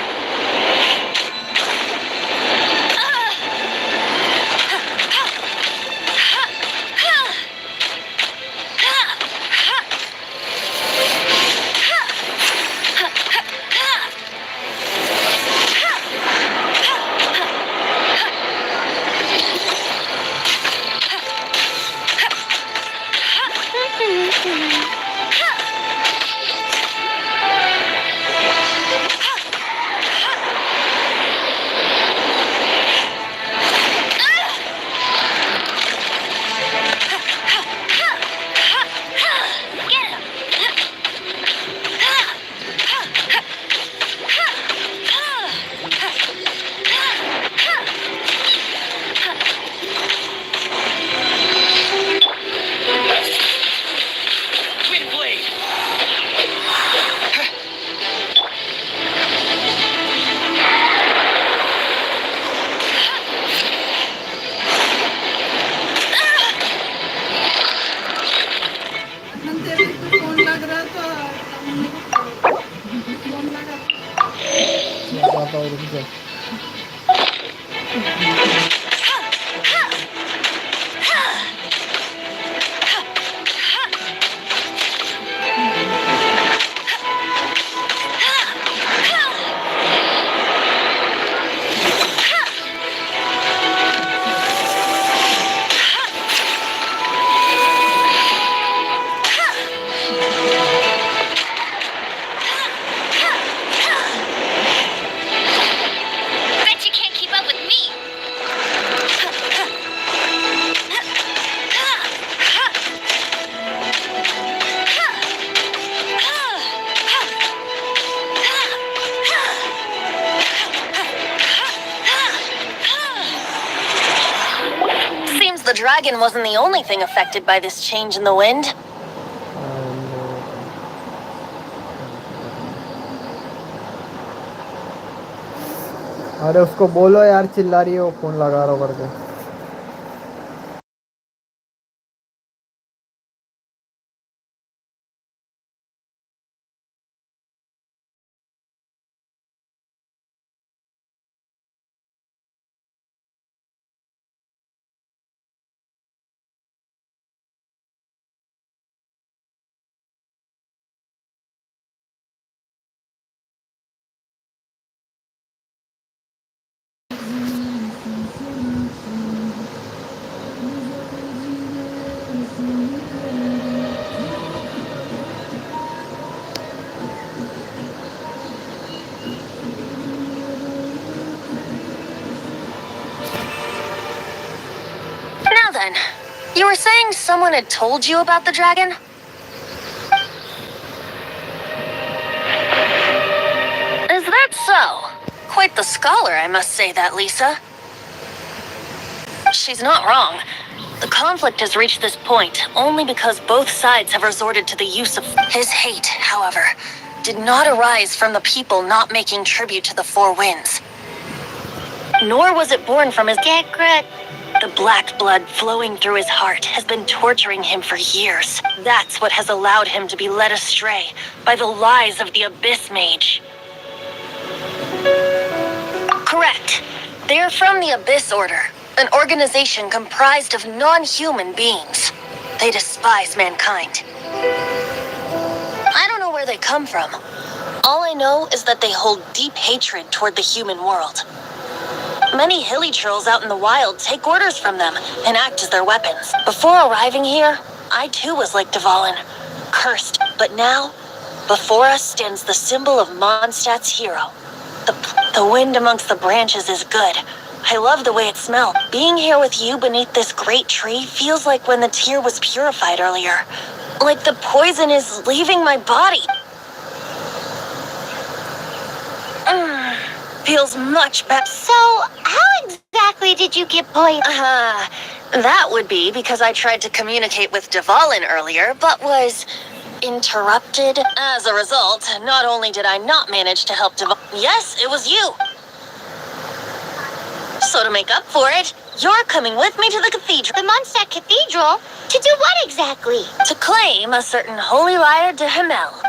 The dragon wasn't the only thing affected by this change in the wind. अरे उसको बोलो यार, चिल्ला रही हो, phone लगा रहा हो करके। Then, you were saying someone had told you about the dragon? Is that so? Quite the scholar, I must say that, Lisa. She's not wrong. The conflict has reached this point only because both sides have resorted to the use of his hate, however. did not arise from the people not making tribute to the Four Winds. Nor was it born from his Gekra. The black blood flowing through his heart has been torturing him for years. That's what has allowed him to be led astray by the lies of the Abyss Mage. Correct. They're from the Abyss Order, an organization comprised of non-human beings. They despise mankind. I don't know where they come from. All I know is that they hold deep hatred toward the human world. Many hilly trolls out in the wild take orders from them and act as their weapons. Before arriving here, I too was like Dvalin, cursed. But now, before us stands the symbol of Mondstadt's hero. The wind amongst the branches is good. I love the way it smells. Being here with you beneath this great tree feels like when the tear was purified earlier. Like the poison is leaving my body. Feels much better. So, how exactly did you get poisoned? That would be because I tried to communicate with Dvalin earlier, but was interrupted. As a result, not only did I not manage to help Dvalin, yes, it was you. So to make up for it, you're coming with me to the cathedral. The Mondstadt Cathedral? To do what exactly? To claim a certain holy lyre de Himmel.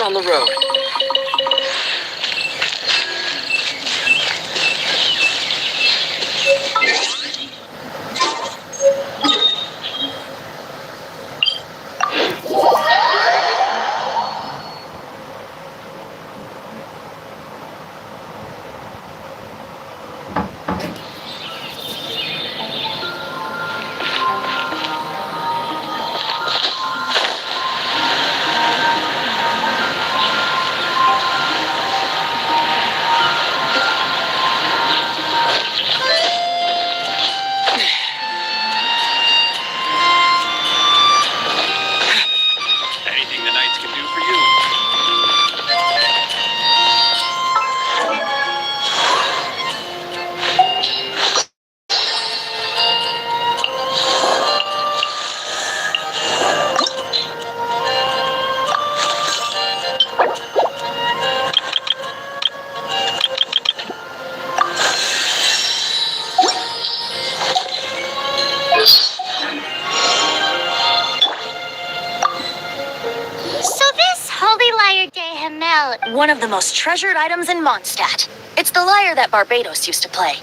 On the road. One of the most treasured items in Mondstadt. It's the lyre that Barbados used to play.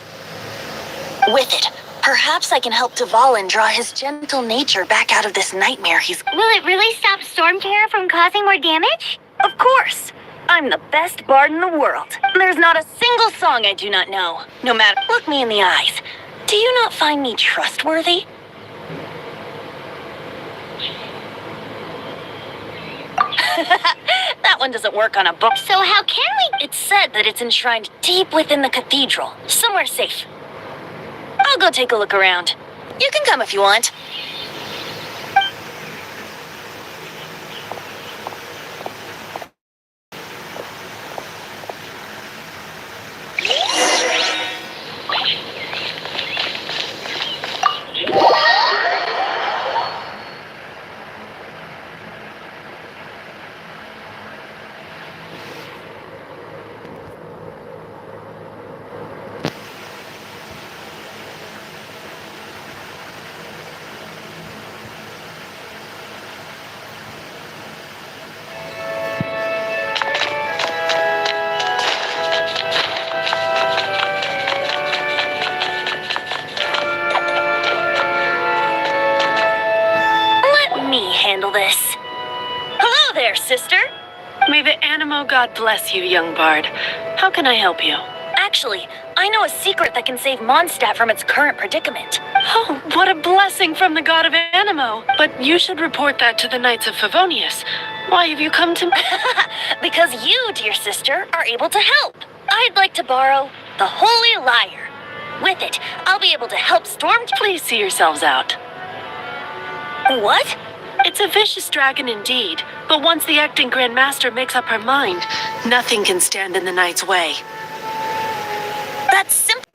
With it, perhaps I can help Dvalin draw his gentle nature back out of this nightmare he's... Will it really stop Storm Terror from causing more damage? Of course! I'm the best bard in the world. There's not a single song I do not know. No matter... Look me in the eyes. Do you not find me trustworthy? That one doesn't work on a book. So how can we? It's said that it's enshrined deep within the cathedral, somewhere safe. I'll go take a look around. You can come if you want. Let me handle this. Hello there, sister. May the Animo God bless you, young bard. How can I help you? Actually, I know a secret that can save Mondstadt from its current predicament. Oh, what a blessing from the god of Animo. But you should report that to the Knights of Favonius. Why have you come to me? Because you, dear sister, are able to help. I'd like to borrow the Holy Lyre. With it, I'll be able to help Storm... Please see yourselves out. What? It's a vicious dragon indeed, but once the acting Grand Master makes up her mind, nothing can stand in the Knight's way. That's simple.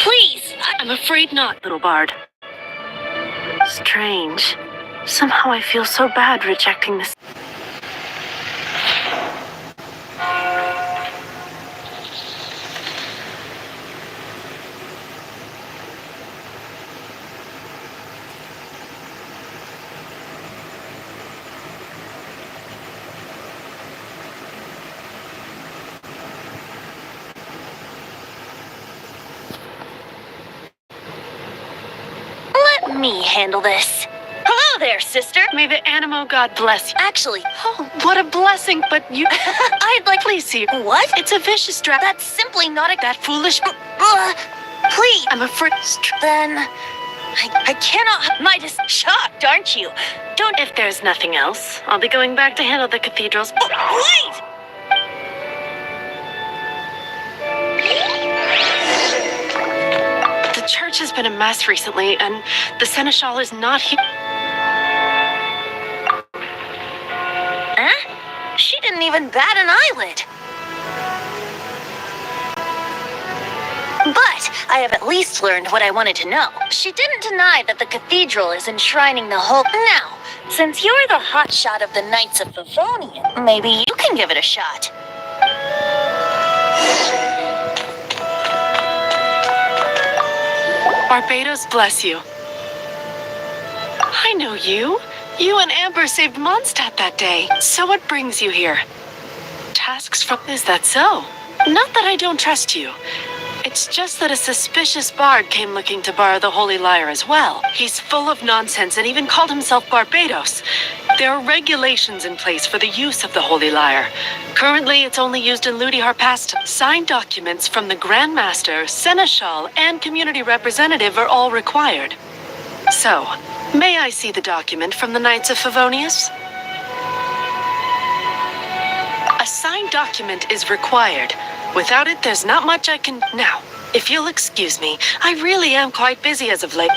Please, I'm afraid not, little bard. Strange. Somehow I feel so bad rejecting this. Let me handle this. Hello there, sister. May the Animo God bless you. Actually, Oh, what a blessing, but you... I'd like... Please see. What? It's a vicious dragon. That's simply not a... That foolish... Please. I'm afraid... Then... I cannot... shocked, aren't you? Don't... If there's nothing else, I'll be going back to handle the cathedral's... Wait! The church has been a mess recently, and the Seneschal is not here. Huh? She didn't even bat an eyelid. But I have at least learned what I wanted to know. She didn't deny that the cathedral is enshrining the whole... Now, since you're the hotshot of the Knights of Favonius, maybe you can give it a shot. Barbados bless you. I know you. You and Amber saved Mondstadt that day. So what brings you here? Tasks from... Is that so? Not that I don't trust you. It's just that a suspicious bard came looking to borrow the Holy Lyre as well. He's full of nonsense and even called himself Barbados. There are regulations in place for the use of the Holy Lyre. Currently, it's only used in Ludi Harpast. Signed documents from the Grand Master, Seneschal, and community representative are all required. So, may I see the document from the Knights of Favonius? A signed document is required. Without it, there's not much I can... Now, if you'll excuse me, I really am quite busy as of late.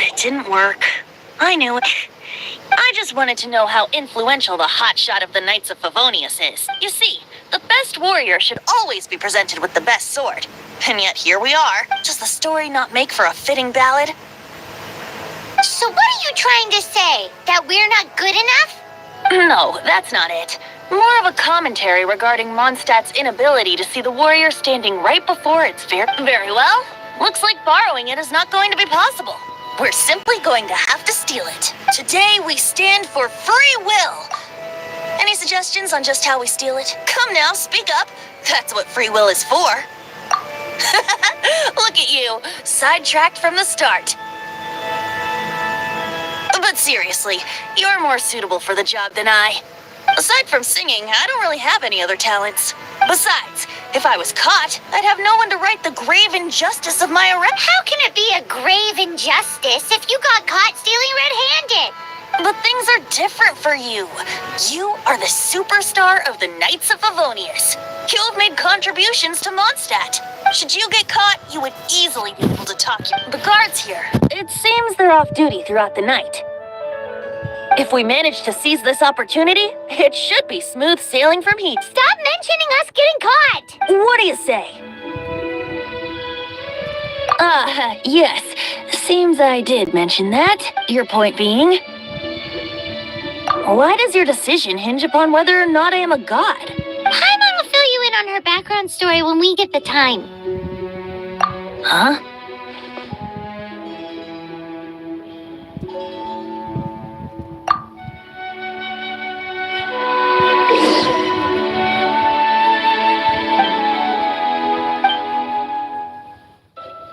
It didn't work. I knew it. I just wanted to know how influential the hotshot of the Knights of Favonius is. You see, the best warrior should always be presented with the best sword. And yet here we are. Does the story not make for a fitting ballad? So what are you trying to say? That we're not good enough? No, that's not it. More of a commentary regarding Mondstadt's inability to see the warrior standing right before its very well. Looks like borrowing it is not going to be possible. We're simply going to have to steal it. Today we stand for free will. Any suggestions on just how we steal it? Come now, speak up. That's what free will is for. Look at you, sidetracked from the start. But seriously, you're more suitable for the job than I. Aside from singing, I don't really have any other talents. Besides, If I was caught, I'd have no one to right the grave injustice of my arrest. How can it be a grave injustice if you got caught stealing red-handed? But things are different for you. You are the superstar of the Knights of Favonius. You've made contributions to Mondstadt. Should you get caught, you would easily be able to talk the guards here. It seems they're off duty throughout the night. If we manage to seize this opportunity, it should be smooth sailing from here. Stop mentioning us getting caught! What do you say? Yes. Seems I did mention that. Your point being? Why does your decision hinge upon whether or not I am a god? Paimon will fill you in on her background story when we get the time. Huh?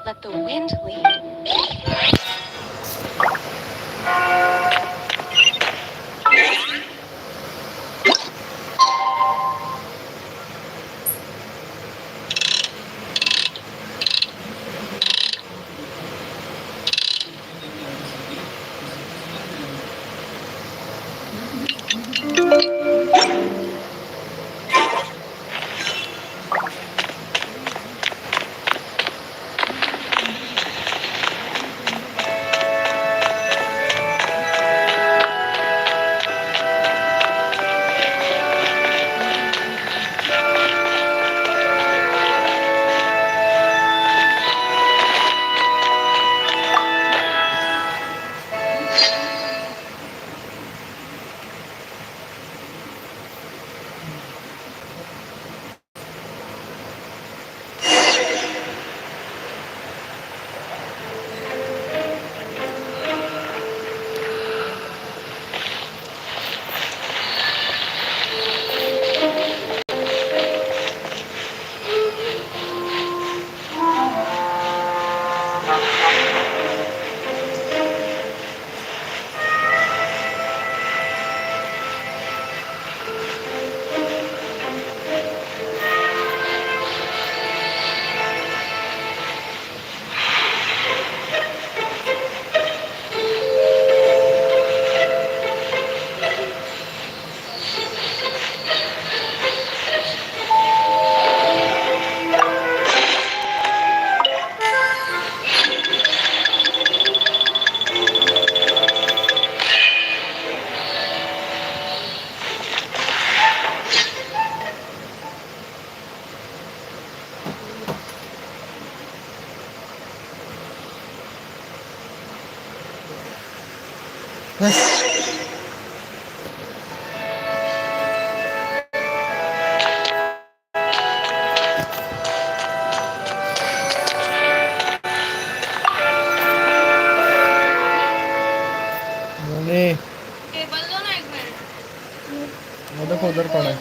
Let the wind lead. मुनी वो देखो उधर कौन है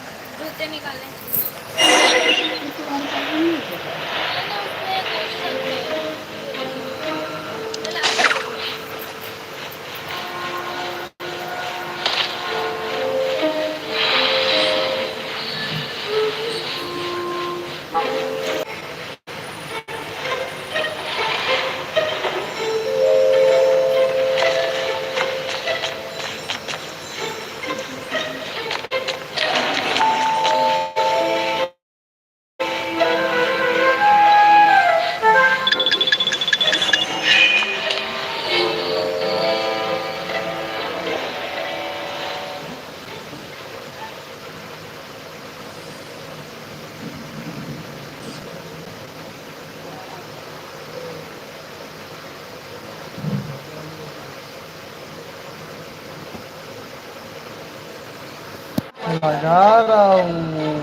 लगा रहा हूँ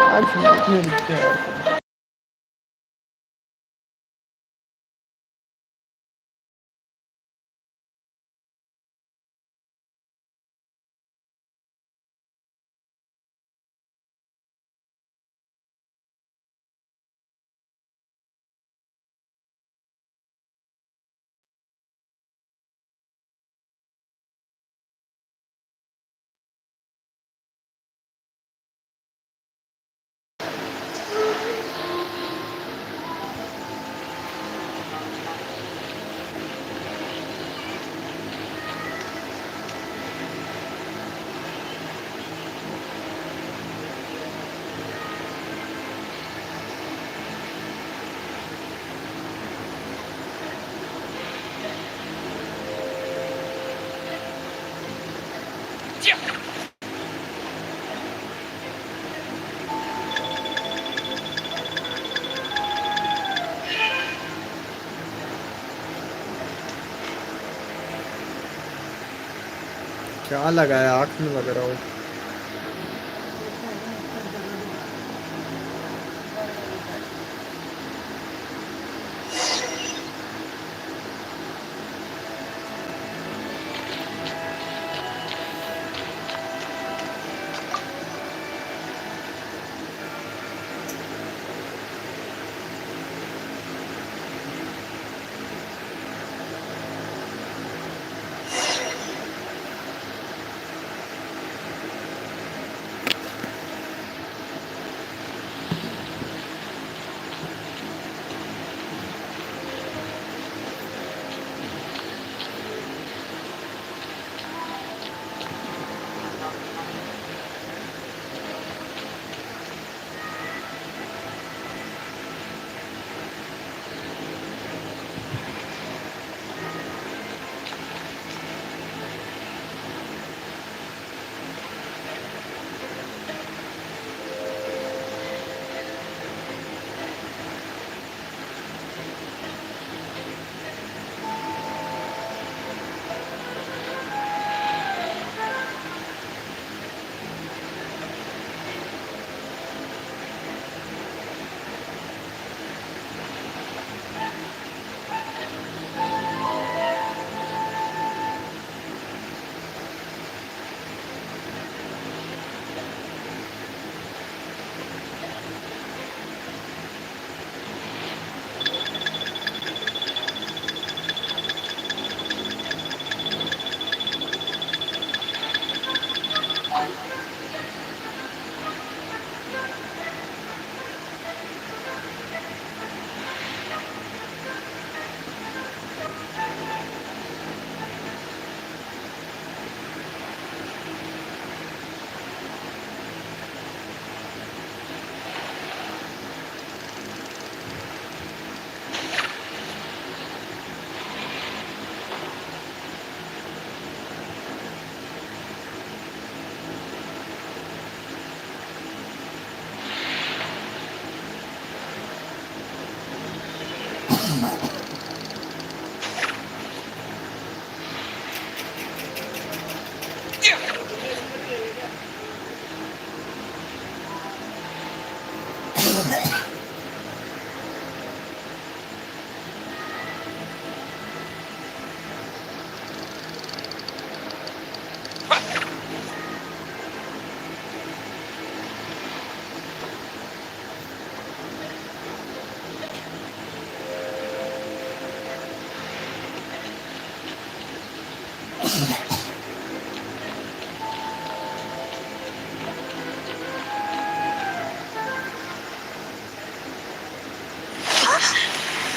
आज मिलते हैं क्या लगाया? आँख में लग रहा हूँ।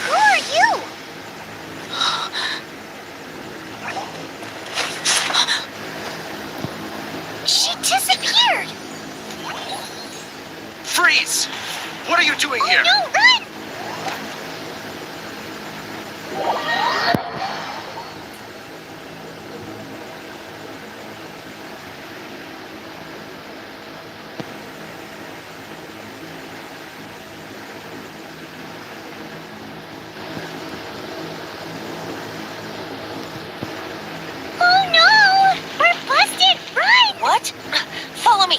Who are you? She disappeared. Freeze! What are you doing here? No, run! Oh no! We're busted! Run! What? Follow me.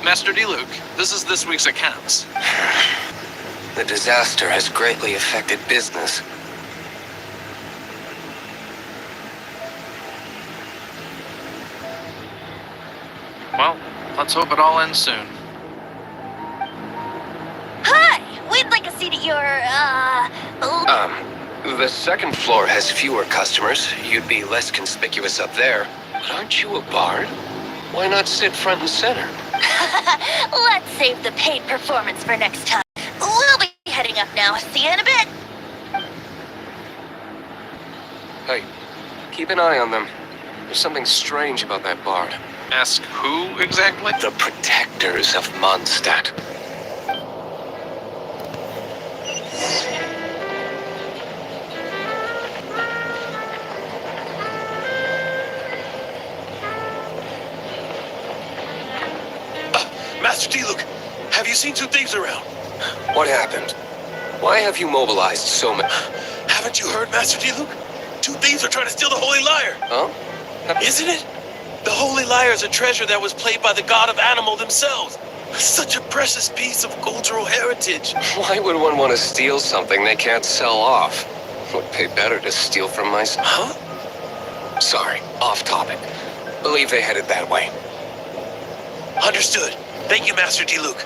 Master D-Luke, this is this week's accounts. The disaster has greatly affected business. Well, let's hope it all ends soon. Hi! We'd like a seat at your, The second floor has fewer customers. You'd be less conspicuous up there. But aren't you a bard? Why not sit front and center? Let's save the paid performance for next time. We'll be heading up now. See you in a bit. Hey, keep an eye on them. There's something strange about that bard. Ask who exactly? The protectors of Mondstadt. Master D-Luke, have you seen two thieves around? What happened? Why have you mobilized so many? Haven't you heard, Master D-Luke? Two thieves are trying to steal the Holy Lyre. Huh? Isn't it? The Holy Lyre is a treasure that was played by the god of animal themselves. Such a precious piece of cultural heritage. Why would one want to steal something they can't sell off? Would pay better to steal from my... Huh? Sorry, off topic. Believe they headed that way. Understood. Thank you, Master D-Luke.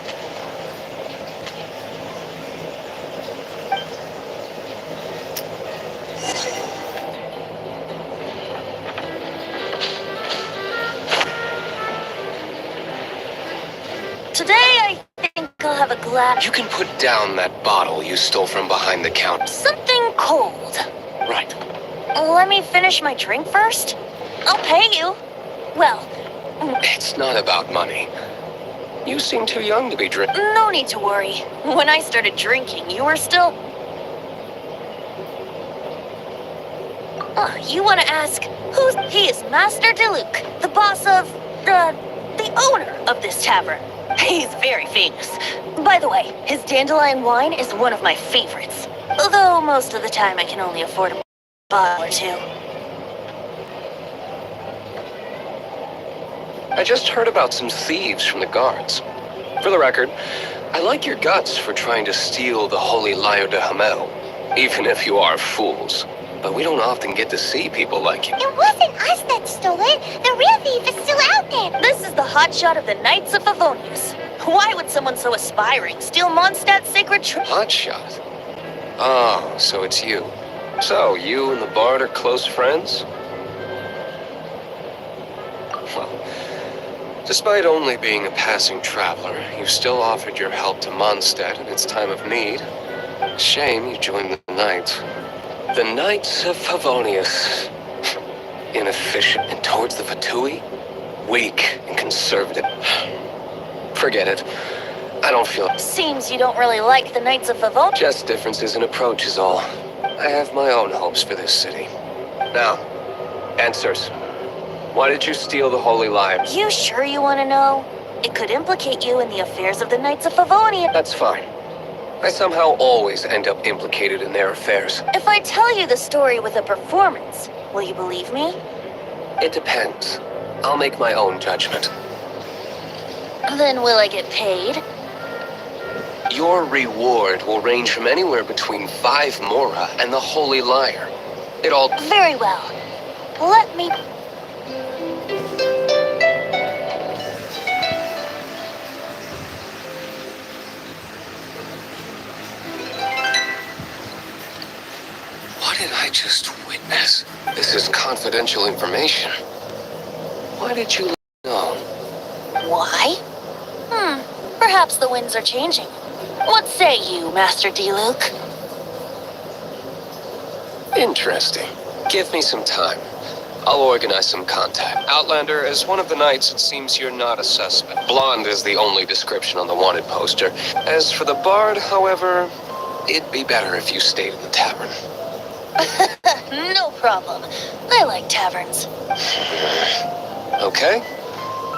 Today, I think I'll have a glass... You can put down that bottle you stole from behind the counter. Something cold. Right. Let me finish my drink first. I'll pay you. Well... It's not about money. You seem too young to be drinking. No need to worry. When I started drinking, you were still... You want to ask, who's... He is Master D-Luke, the boss of... the owner of this tavern. He's very famous. By the way, his dandelion wine is one of my favorites. Although most of the time I can only afford a bottle or two. I just heard about some thieves from the guards. For the record, I like your guts for trying to steal the Holy Lyre de Hamel, even if you are fools. But we don't often get to see people like you. It wasn't us that stole it. The real thief is still out there. This is the hotshot of the Knights of Favonius. Why would someone so aspiring steal Mondstadt's sacred Hotshot? Oh, so it's you. So, you and the bard are close friends? Well, despite only being a passing traveler, you still offered your help to Mondstadt in its time of need. Shame you joined the Knights. The Knights of Favonius. Inefficient and towards the Fatui? Weak and conservative. Forget it. I don't feel... Seems you don't really like the Knights of Favonius. Just differences in approach is all. I have my own hopes for this city. Now, answers. Why did you steal the Holy Lyre? You sure you want to know? It could implicate you in the affairs of the Knights of Favonius. That's fine. I somehow always end up implicated in their affairs. If I tell you the story with a performance, will you believe me? It depends. I'll make my own judgment. Then will I get paid? Your reward will range from anywhere between 5 mora and the Holy Lyre. It all... Very well. Let me... What did I just witness? This is confidential information. Why did you know? Why? Perhaps the winds are changing. What say you, Master D-Luke? Interesting. Give me some time. I'll organize some contact. Outlander, as one of the knights, it seems you're not a suspect. Blonde is the only description on the wanted poster. As for the bard, however, it'd be better if you stayed in the tavern. No problem. I like taverns. Okay.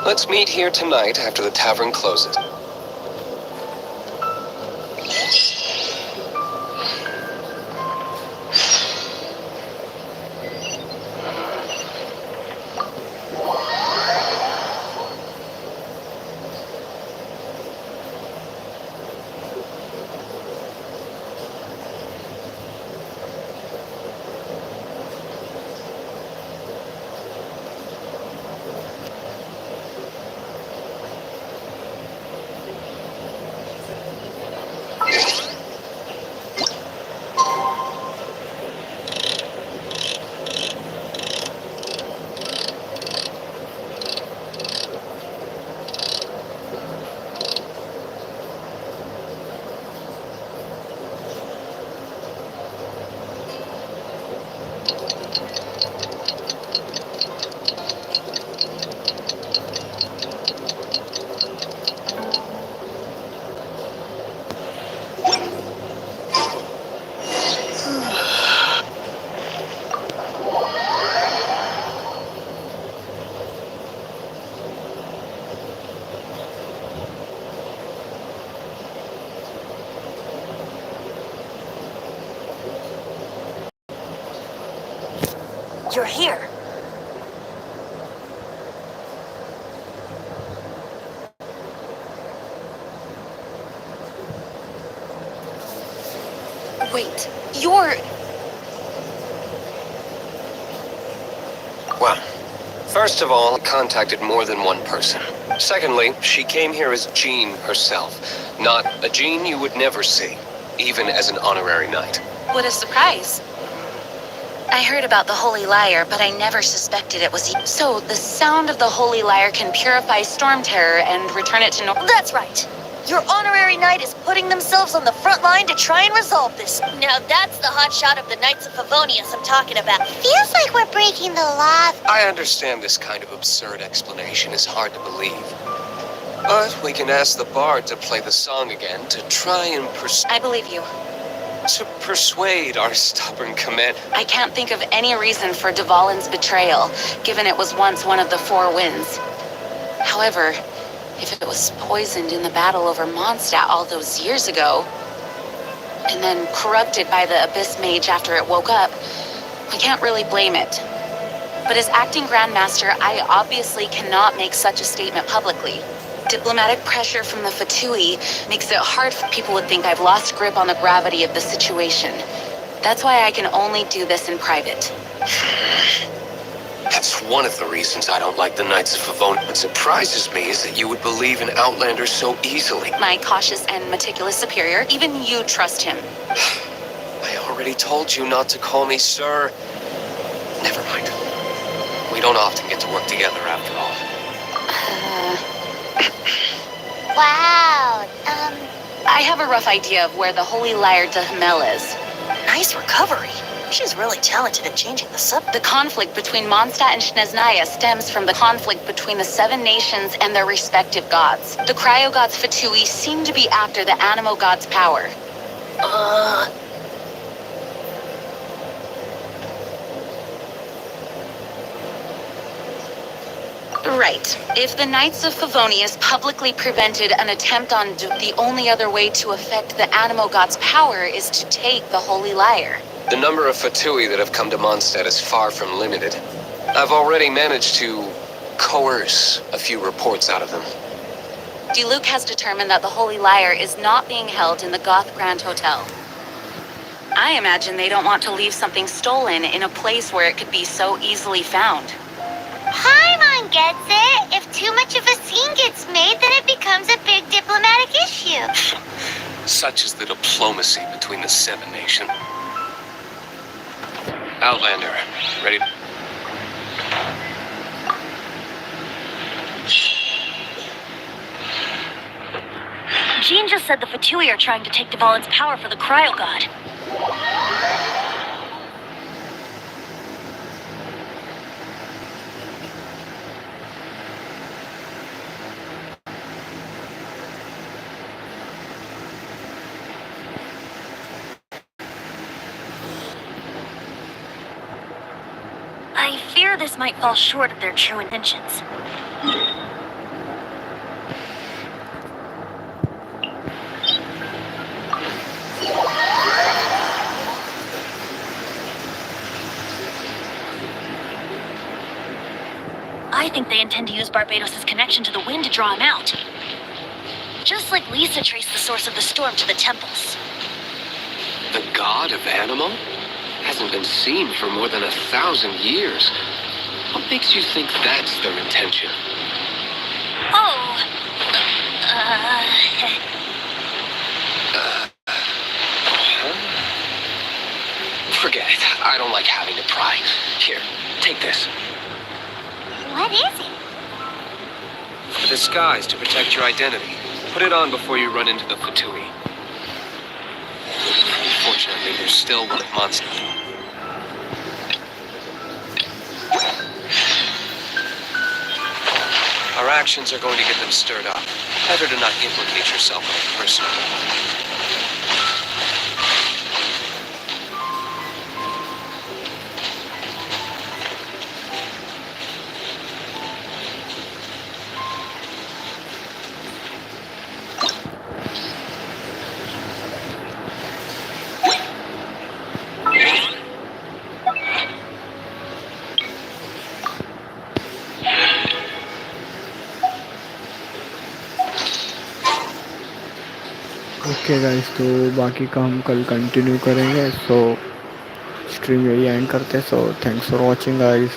Let's meet here tonight after the tavern closes. you're here. Wait, you're... Well, first of all, I contacted more than one person. Secondly, she came here as Jean herself, not a Jean you would never see, even as an honorary knight. What a surprise. I heard about the Holy Lyre, but I never suspected it was you. So, the sound of the Holy Lyre can purify Storm Terror and return it to normal. That's right. Your honorary knight is putting themselves on the front line to try and resolve this. Now that's the hot shot of the Knights of Favonius I'm talking about. Feels like we're breaking the law. I understand this kind of absurd explanation is hard to believe. But we can ask the bard to play the song again to try and I believe you. to persuade our stubborn command. I can't think of any reason for Dvalin's betrayal, given it was once one of the Four Winds. However, if it was poisoned in the battle over Mondstadt all those years ago, and then corrupted by the Abyss Mage after it woke up, we can't really blame it. But as acting Grandmaster, I obviously cannot make such a statement publicly. Diplomatic pressure from the Fatui makes it hard for people to think I've lost grip on the gravity of the situation. That's why I can only do this in private. That's one of the reasons I don't like the Knights of Favonius. What surprises me is that you would believe in Outlanders so easily. My cautious and meticulous superior, even you trust him. I already told you not to call me sir. Never mind. We don't often get to work together after all. Wow. I have a rough idea of where the Holy Lyre de Hamel is. Nice recovery. She's really talented at changing the subject. The conflict between Mondstadt and Snezhnaya stems from the conflict between the Seven Nations and their respective gods. The Cryo gods Fatui seem to be after the Animo god's power. Right. If the Knights of Favonius publicly prevented an attempt on the only other way to affect the Animo god's power is to take the Holy Lyre. The number of Fatui that have come to Mondstadt is far from limited. I've already managed to coerce a few reports out of them. Diluc has determined that the Holy Lyre is not being held in the Goth Grand Hotel. I imagine they don't want to leave something stolen in a place where it could be so easily found. Paimon gets it. If too much of a scene gets made, then it becomes a big diplomatic issue. Such is the diplomacy between the Seven Nations. Outlander, ready? Jean just said the Fatui are trying to take Dvalin's power for the Cryo God. I fear this might fall short of their true intentions. I think they intend to use Barbados' connection to the wind to draw him out. Just like Lisa traced the source of the storm to the temples. The god of Animo? Hasn't been seen for more than 1,000 years. What makes you think that's their intention? Oh! Forget it. I don't like having to pry. Here, take this. What is it? A disguise to protect your identity. Put it on before you run into the Fatui. Unfortunately, there's still one of Mondstadt. Our actions are going to get them stirred up. Better to not implicate yourself on a personal level. Okay guys, तो बाकी का हम कल continue करेंगे। सो stream यही and करते हैं। So thanks for watching guys.